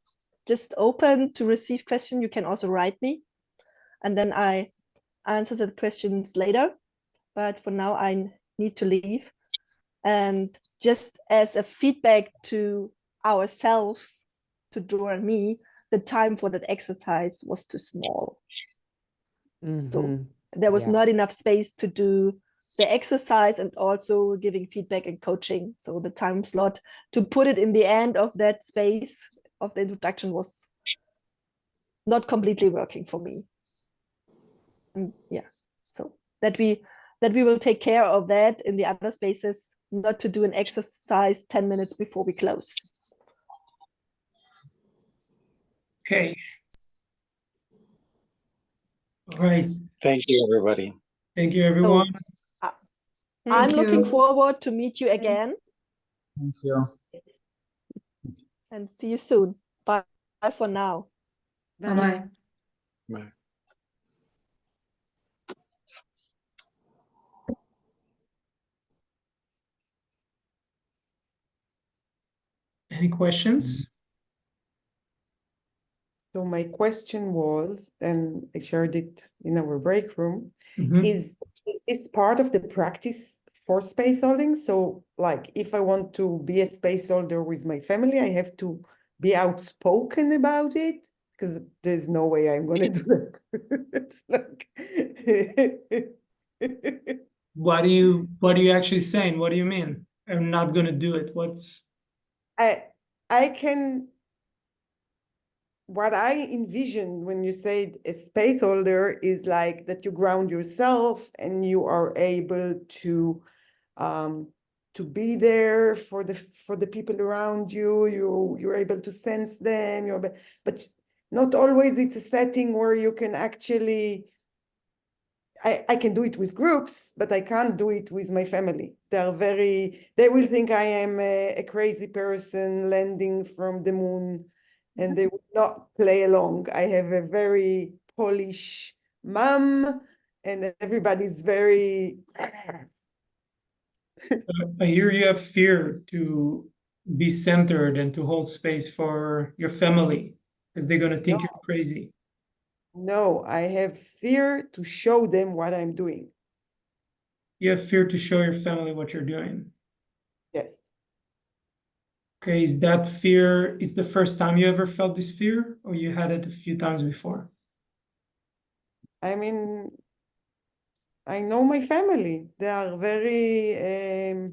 just open to receive questions. You can also write me, and then I answer the questions later. but for now I need to leave. And just as a feedback to ourselves, to Dora and me, the time for that exercise was too small. So there was not enough space to do the exercise and also giving feedback and coaching. So the time slot to put it in the end of that space of the introduction was not completely working for me. And yeah, so that we will take care of that in the other spaces, not to do an exercise 10 minutes before we close. Okay. All right. Thank you, everybody. Thank you, everyone. So, I'm looking forward to meet you again. Thank you. And see you soon. Bye for now. Bye-bye. Bye. Any questions? So my question was, and I shared it in our break room, Mhm. is this part of the practice for space holding? So like if I want to be a space holder with my family, I have to be outspoken about it? Because there's no way I'm going to do that. It's like... What are you actually saying? What do you mean? I'm not going to do it. What's... I can... What I envision when you say a space holder is like that you ground yourself and you are able to be there for the people around you. You're able to sense them. But not always it's a setting where you can actually... I can do it with groups, but I can't do it with my family. They will think I am a crazy person landing from the moon, and they will not play along. I have a very Polish mom, and everybody's very... I hear you have fear to be centered and to hold space for your family because they're going to think you're crazy. No, I have fear to show them what I'm doing. You have fear to show your family what you're doing. Yes. Okay, is that fear, it's the first time you ever felt this fear, or you had it a few times before? I mean, I know my family. They are very...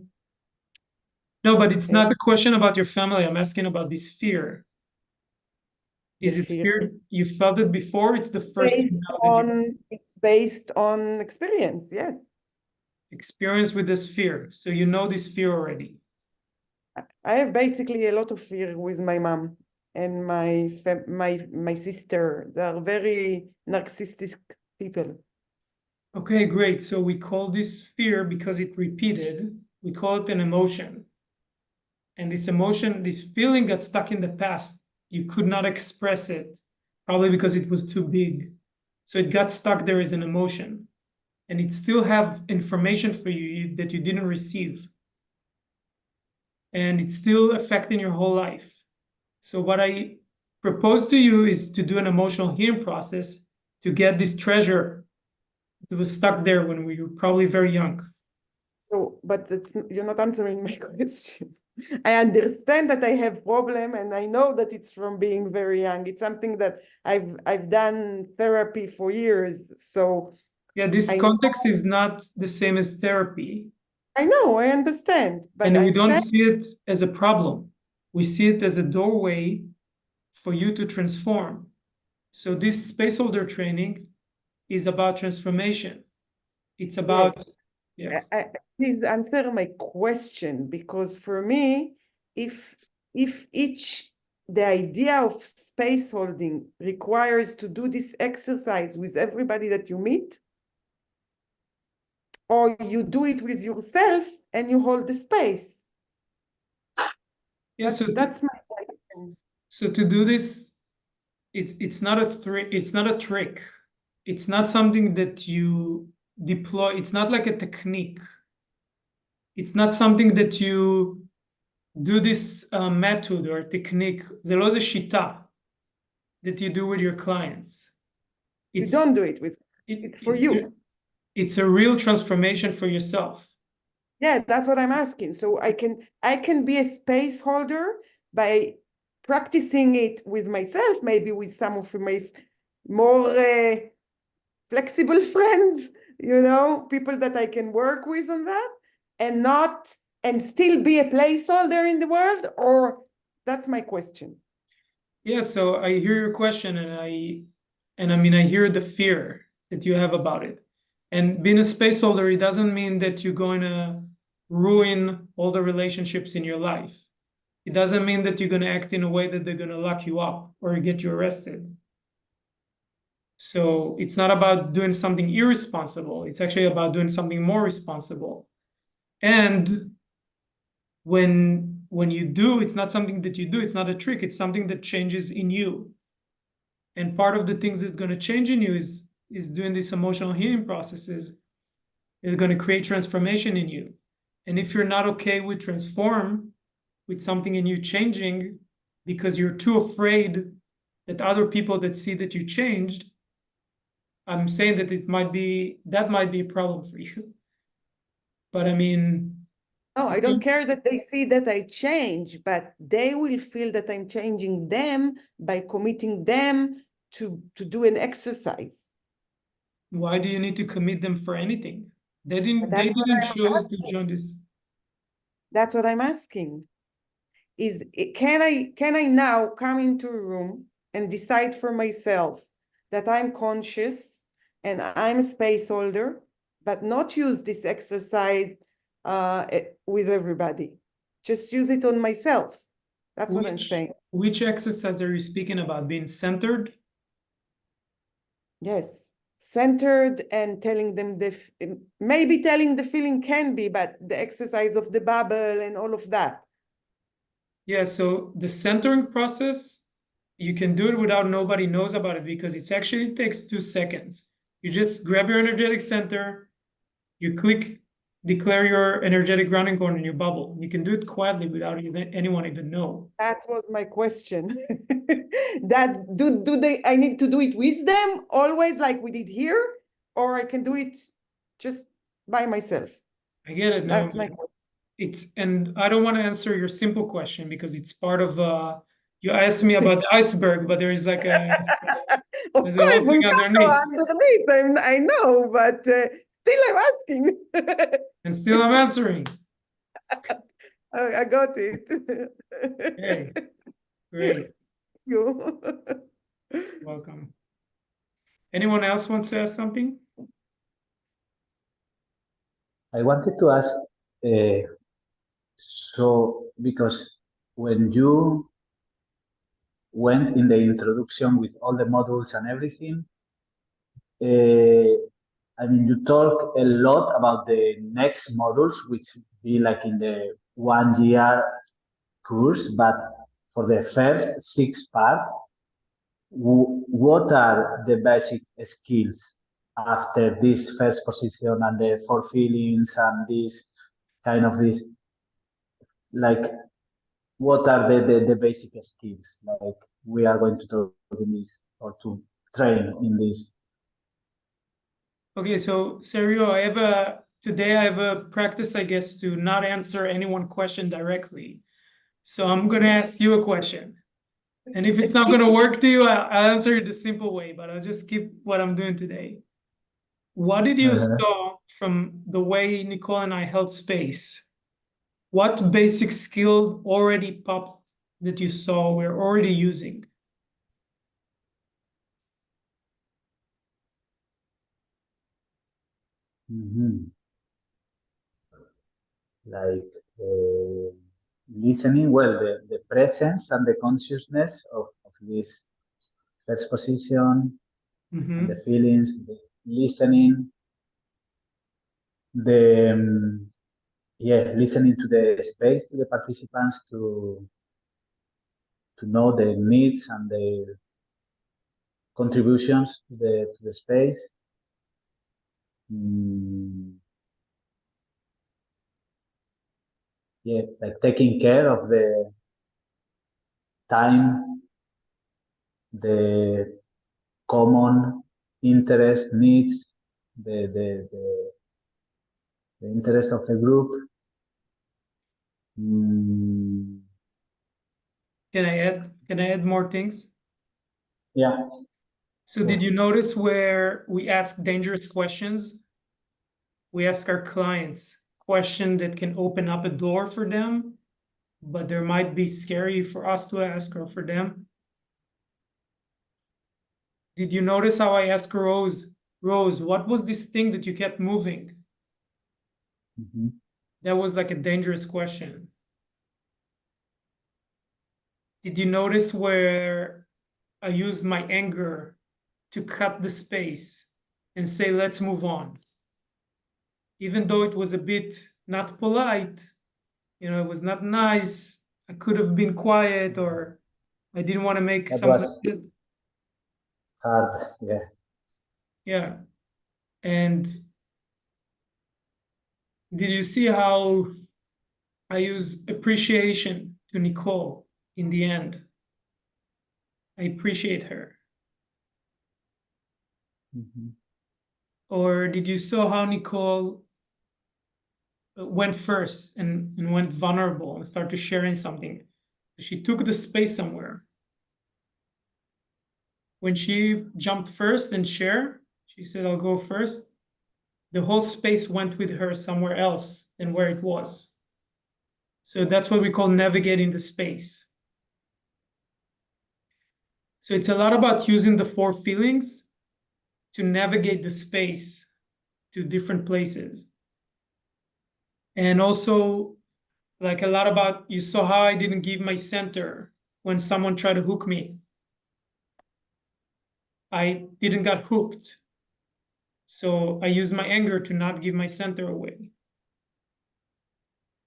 No, but it's not a question about your family. I'm asking about this fear. Is it fear? You felt it before? It's the first time. It's based on experience, yes. Experience with this fear. So you know this fear already. I have basically a lot of fear with my mom and my sister. They are very narcissistic people. Okay, great. So we call this fear because it repeated. We call it an emotion. And this emotion, this feeling got stuck in the past. You could not express it, probably because it was too big. So it got stuck there as an emotion. And it still have information for you that you didn't receive. And it's still affecting your whole life. So what I propose to you is to do an emotional healing process to get this treasure that was stuck there when we were probably very young. So, but you're not answering my question. I understand that I have problem, and I know that it's from being very young. It's something that I've done therapy for years. So yeah, this context is not the same as therapy. I know, I understand, but and we don't see it as a problem. We see it as a doorway for you to transform. So this space holder training is about transformation. It's about... Yes. Yeah. Please answer my question, because for me, if the idea of space holding requires to do this exercise with everybody that you meet, or you do it with yourself and you hold the space. Yeah, that's my question. So to do this, it's not a trick. It's not something that you deploy. It's not like a technique. It's not something that you do this method or technique. זה לא איזה שיטה that you do with your clients. You don't do it with... It's for you. it's a real transformation for yourself. Yeah, that's what I'm asking. So I can be a space holder by practicing it with myself, maybe with some of my more flexible friends, people that I can work with on that, and still be a placeholder in the world, or that's my question. Yeah, so I hear your question, and I mean, I hear the fear that you have about it. And being a space holder, it doesn't mean that you're going to ruin all the relationships in your life. It doesn't mean that you're going to act in a way that they're going to lock you up or get you arrested. So it's not about doing something irresponsible. It's actually about doing something more responsible. And when you do, it's not something that you do, it's not a trick, it's something that changes in you. And part of the things that's going to change in you is doing these emotional healing processes is going to create transformation in you. And if you're not okay with transform, with something in you changing, because you're too afraid that other people that see that you changed, I'm saying that might be a problem for you. But I mean, no, I don't care that they see that I change, but they will feel that I'm changing them by committing them to do an exercise. Why do you need to commit them for anything? They didn't choose to join this. That's what I'm asking. Can I now come into a room and decide for myself that I'm conscious and I'm a space holder, but not use this exercise with everybody? Just use it on myself. That's what I'm saying. Which exercise are you speaking about? Being centered? Yes, centered and telling them maybe telling the feeling can be, but the exercise of the bubble and all of that. Yeah, so the centering process, you can do it without nobody knows about it, because it actually takes 2 seconds. You just grab your energetic center, you declare your energetic grounding point in your bubble. You can do it quietly without anyone even know. That was my question. I need to do it with them always like we did here, or I can do it just by myself? I get it. That's No, my question. and I don't want to answer your simple question because it's part of you asked me about the iceberg, but there is like Of there's a course, whole thing underneath. I know, but still I'm asking. And still I'm answering. I got it. Hey, great. You. Welcome. Anyone else wants to ask something? I wanted to ask, so because when you went in the introduction with all the modules and everything, I mean, you talk a lot about the next modules, which be like in the 1 year course, but for the first 6 parts, what are the basic skills after this first position and the 4 feelings and this kind of this, like, what are the basic skills like we are going to talk in this or to train in this? Okay, so Serio, today I have a practice, I guess, to not answer any one question directly. So I'm gonna ask you a question. And if it's not gonna work to you, I'll answer it the simple way, but I'll just keep what I'm doing today. What did you saw from the way Nicole and I held space? What basic skill already popped that you saw we're already using? Like listening, well, the presence and the consciousness of this first position, and the feelings, the listening, listening to the space, to the participants, to know their needs and their contributions to the space. Yeah, like taking care of the time, the common interest, needs, the interest of the group. Mm, Can I add more things? yeah. So did you notice where we ask dangerous questions? We ask our clients questions that can open up a door for them, but there might be scary for us to ask or for them. Did you notice how I asked Rose, what was this thing that you kept moving? Mm-hmm. That was like a dangerous question. Did you notice where I used my anger to cut the space and say, let's move on? Even though it was a bit not polite, it was not nice. I could have been quiet, or I didn't want to make That someone was hard, yeah. Yeah. And did you see how I use appreciation to Nicole in the end? I appreciate her. Mm-hmm. Or did you saw how Nicole went first and went vulnerable and started sharing something? She took the space somewhere. When she jumped first and shared, she said, I'll go first. The whole space went with her somewhere else than where it was. So that's what we call navigating the space. So it's a lot about using the 4 feelings to navigate the space to different places. And also, like a lot about, you saw how I didn't give my center when someone tried to hook me. I didn't get hooked. So I used my anger to not give my center away.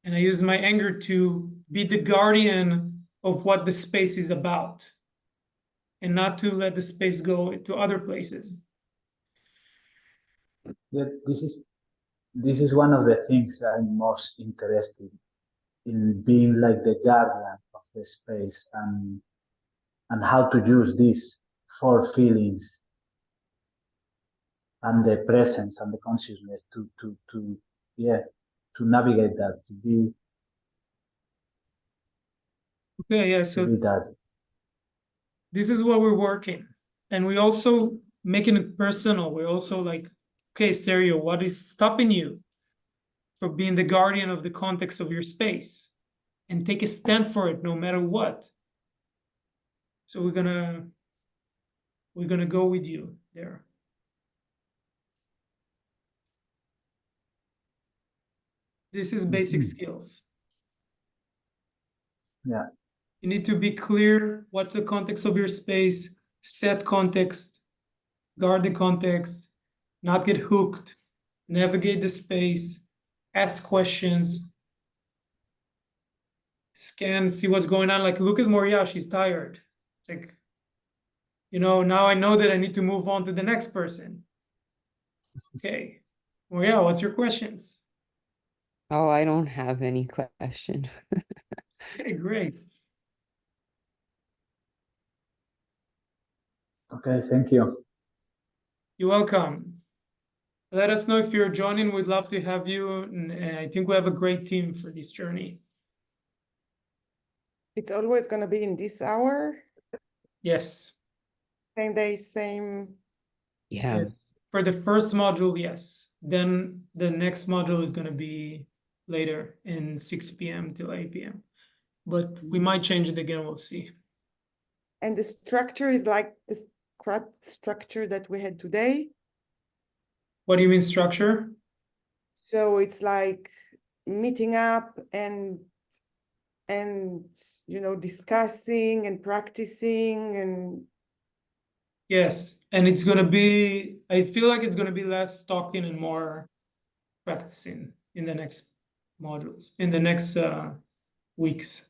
And I used my anger to be the guardian of what the space is about and not to let the space go to other places. Yeah, this is one of the things that I'm most interested in, being like the guardian of the space and how to use these 4 feelings and the presence and the consciousness to navigate that, to be Okay, yeah, so that. this is what we're working. And we also making it personal. We're also like, okay, Serio, what is stopping you from being the guardian of the context of your space? And take a stand for it no matter what. So we're gonna go with you there. This is basic skills. Yeah. You need to be clear what the context of your space, set context, guard the context, not get hooked, navigate the space, ask questions, scan, see what's going on. Like, look at Moria, she's tired. It's like, now I know that I need to move on to the next person. Okay, Moria, what's your questions? Oh, I don't have any question. Okay, great. Okay, thank you. You're welcome. Let us know if you're joining. We'd love to have you. And I think we have a great team for this journey. It's always going to be in this hour? Yes. Same day, same. Yeah. Yes. For the first module, yes. Then the next module is going to be later in 6 p.m. till 8 p.m. But we might change it again. We'll see. And the structure is like the structure that we had today? What do you mean structure? So it's like meeting up and discussing and practicing and Yes. And it's going to be, I feel like it's going to be less talking and more practicing in the next modules, in the next weeks.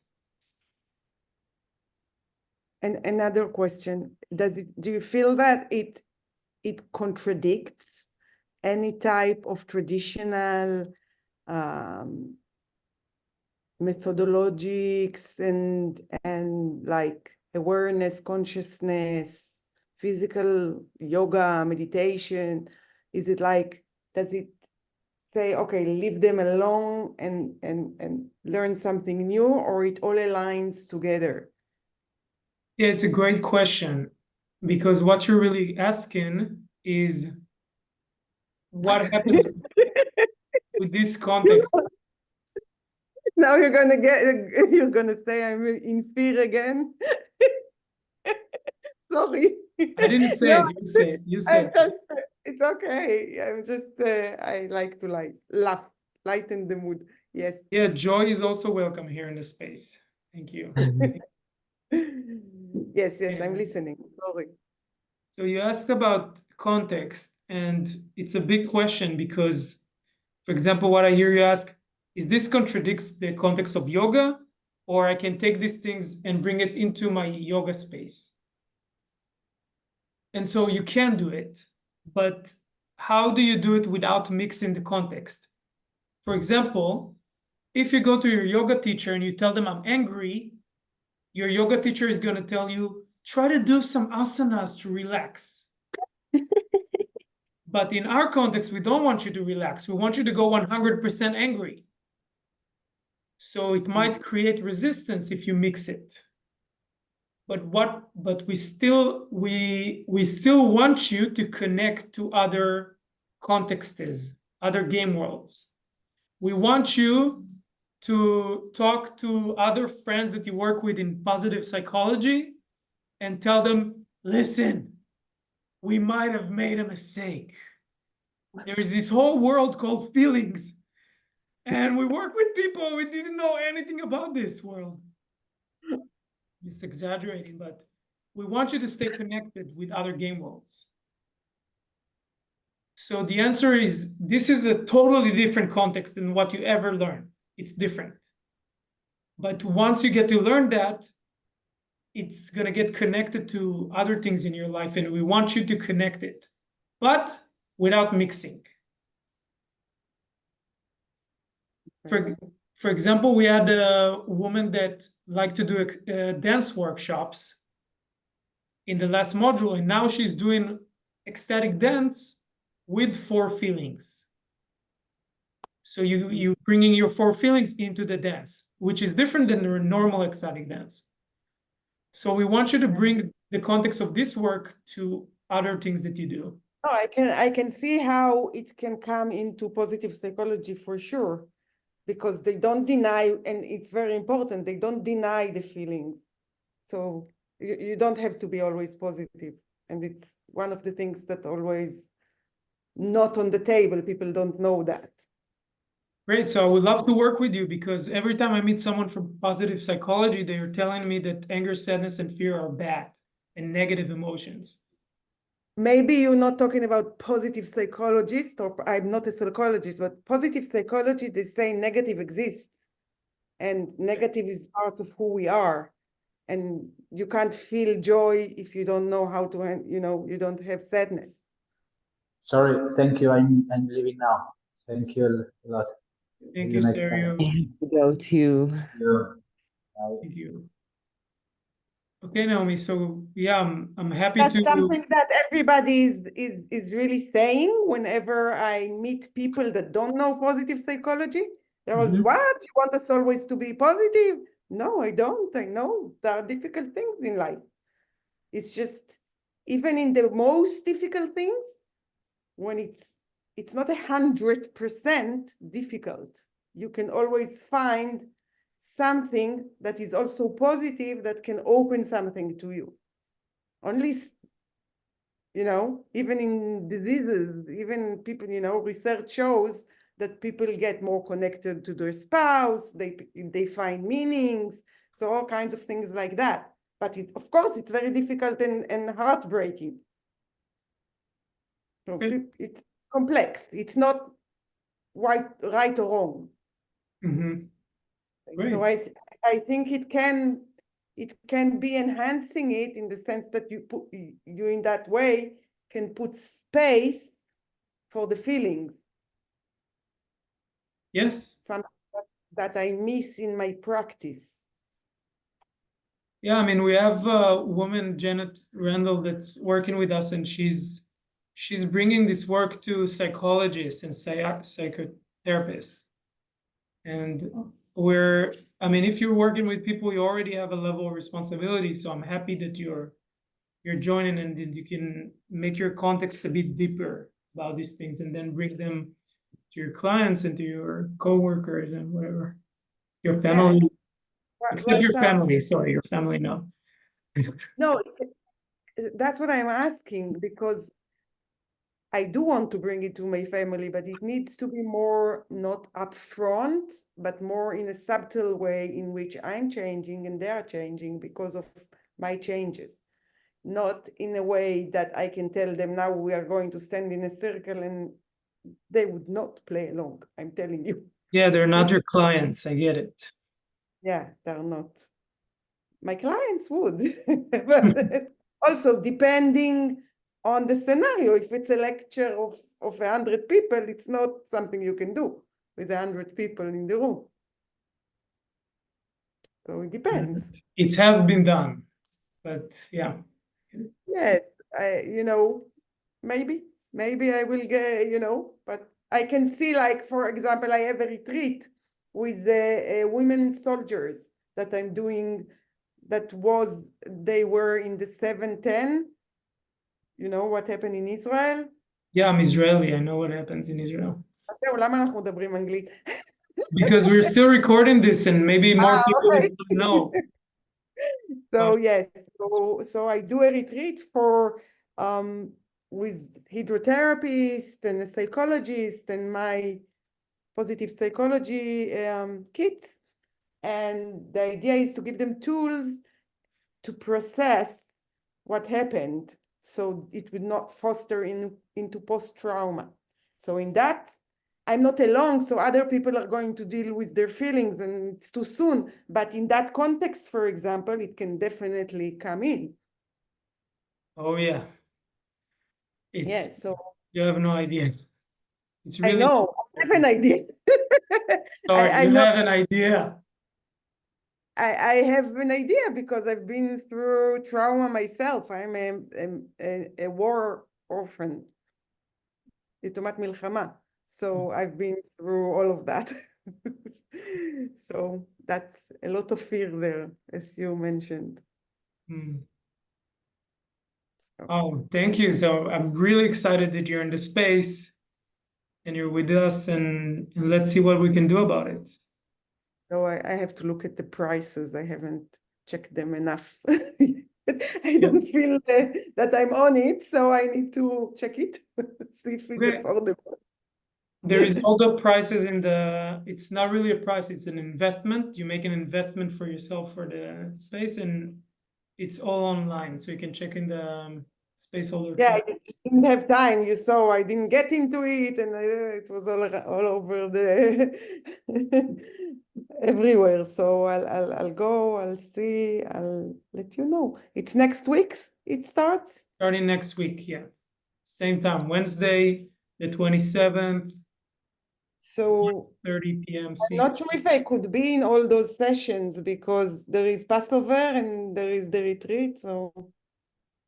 And another question, do you feel that it contradicts any type of traditional methodologies and like awareness, consciousness, physical yoga, meditation? Is it like, does it say, okay, leave them alone and learn something new, or it all aligns together? Yeah, it's a great question, because what you're really asking is what happens with this context. Now you're gonna say I'm in fear again. Sorry. I didn't say No, it, you said, you said. it's okay. I'm just, I like to laugh, lighten the mood. Yes. Yeah, joy is also welcome here in the space. Thank you. Yes, I'm Yeah. listening. Sorry. So you asked about context, and it's a big question because, for example, what I hear you ask, is this contradicts the context of yoga, or I can take these things and bring it into my yoga space? And so you can do it, but how do you do it without mixing the context? For example, if you go to your yoga teacher and you tell them I'm angry, your yoga teacher is going to tell you, try to do some asanas to relax. But in our context, we don't want you to relax. We want you to go 100% angry. So it might create resistance if you mix it. But we still want you to connect to other contexts, other game worlds. We want you to talk to other friends that you work with in positive psychology and tell them, listen, we might have made a mistake. There is this whole world called feelings. And we work with people, we didn't know anything about this world. It's exaggerating, but we want you to stay connected with other game worlds. So the answer is, this is a totally different context than what you ever learn. It's different. But once you get to learn that, it's going to get connected to other things in your life, and we want you to connect it, but without mixing. For example, we had a woman that liked to do dance workshops in the last module, and now she's doing ecstatic dance with 4 feelings. So you bringing your 4 feelings into the dance, which is different than the normal ecstatic dance. So we want you to bring the context of this work to other things that you do. Oh, I can see how it can come into positive psychology for sure, because they don't deny, and it's very important, they don't deny the feelings. So you don't have to be always positive. And it's one of the things that always not on the table. People don't know that. Great. So I would love to work with you, because every time I meet someone from positive psychology, they are telling me that anger, sadness, and fear are bad and negative emotions. Maybe you're not talking about positive psychologist, or I'm not a psychologist, but positive psychology, they say negative exists, and negative is part of who we are. And you can't feel joy if you don't know how to, you don't have sadness. Sorry, thank you. I'm leaving now. Thank you a lot. Thank See you, next Sergio. time. Go to. Bye. Thank you. Okay, Naomi. So yeah, I'm happy That's to. something that everybody is really saying whenever I meet people that don't know positive psychology. They're always, what? You want us always to be positive? No, I don't. I know there are difficult things in life. It's just, even in the most difficult things, when it's not 100% difficult, you can always find something that is also positive that can open something to you. Only, even in diseases, even people, research shows that people get more connected to their spouse, they find meanings, so all kinds of things like that. But of course, it's very difficult and heartbreaking. So it's complex. It's not right or wrong. Great. So I think it can be enhancing it, in the sense that you in that way can put space for the feelings. Yes. Something that I miss in my practice. Yeah, I mean, we have a woman, Janet Randall, that's working with us, and she's she's bringing this work to psychologists and psychotherapists. And I mean, if you're working with people, you already have a level of responsibility. So I'm happy that you're joining and that you can make your context a bit deeper about these things and then bring them to your clients and to your coworkers and whatever. Your family, except your family. Sorry, your family, no. No, that's what I'm asking, because I do want to bring it to my family, but it needs to be more not upfront, but more in a subtle way in which I'm changing and they are changing because of my changes. Not in a way that I can tell them now we are going to stand in a circle and they would not play along. I'm telling you. Yeah, they're not your clients. I get it. Yeah, they're not. My clients would, but also depending on the scenario. If it's a lecture of 100 people, it's not something you can do with 100 people in the room. So it depends. It has been done, but yeah. Yes, maybe I will get, but I can see, like, for example, I have a retreat with the women soldiers that I'm doing. They were in the 710. You know what happened in Israel? Yeah, I'm Israeli. I know what happens in Israel. זהו, למה אנחנו מדברים אנגלית? Because we're still recording this and maybe more people okay. don't know. So yes, so I do a retreat for with hydrotherapist and a psychologist and my positive psychology kit. And the idea is to give them tools to process what happened so it would not foster into post-trauma. So in that, I'm not alone, so other people are going to deal with their feelings and it's too soon. But in that context, for example, it can definitely come in. Oh, yeah. Yes, so you have no idea. It's really. I know, I have an idea. Sorry, I you know. have an idea. I have an idea because I've been through trauma myself. I'm a war orphan. יתומת מלחמה. So I've been through all of that. So that's a lot of fear there, as you mentioned. So. Oh, thank you. So I'm really excited that you're in the space and you're with us and let's see what we can do about it. So I have to look at the prices. I haven't checked them enough. I don't feel that I'm on it, so I need to check it, see if it's affordable. There is also prices in it's not really a price, it's an investment. You make an investment for yourself for the space and it's all online. So you can check in the space holder. Yeah, I just didn't have time. You saw I didn't get into it and it was all over everywhere. So I'll go, I'll see, I'll let you know. It's next week it starts? Starting next week, yeah. Same time, Wednesday, the 27th. So 30 p.m. I'm not sure if I could be in all those sessions because there is Passover and there is the retreat, so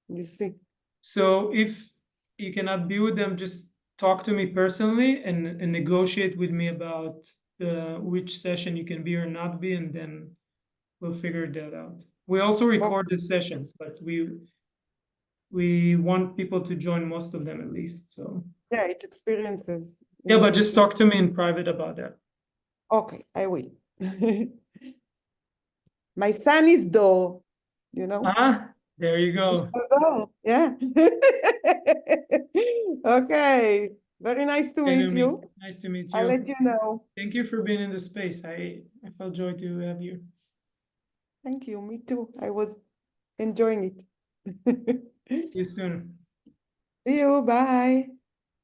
we'll see. So if you cannot be with them, just talk to me personally and negotiate with me about which session you can be or not be, and then we'll figure that out. We also record the sessions, but we want people to join most of them at least. So yeah, it's experiences. Yeah, but just talk to me in private about that. Okay, I will. My son is Dor, you know. There you go. Yeah. Okay. Very nice to meet you. Nice to meet you. I'll let you know. Thank you for being in the space. I felt joy to have you. Thank you. Me too. I was enjoying it. See you soon. See you. Bye.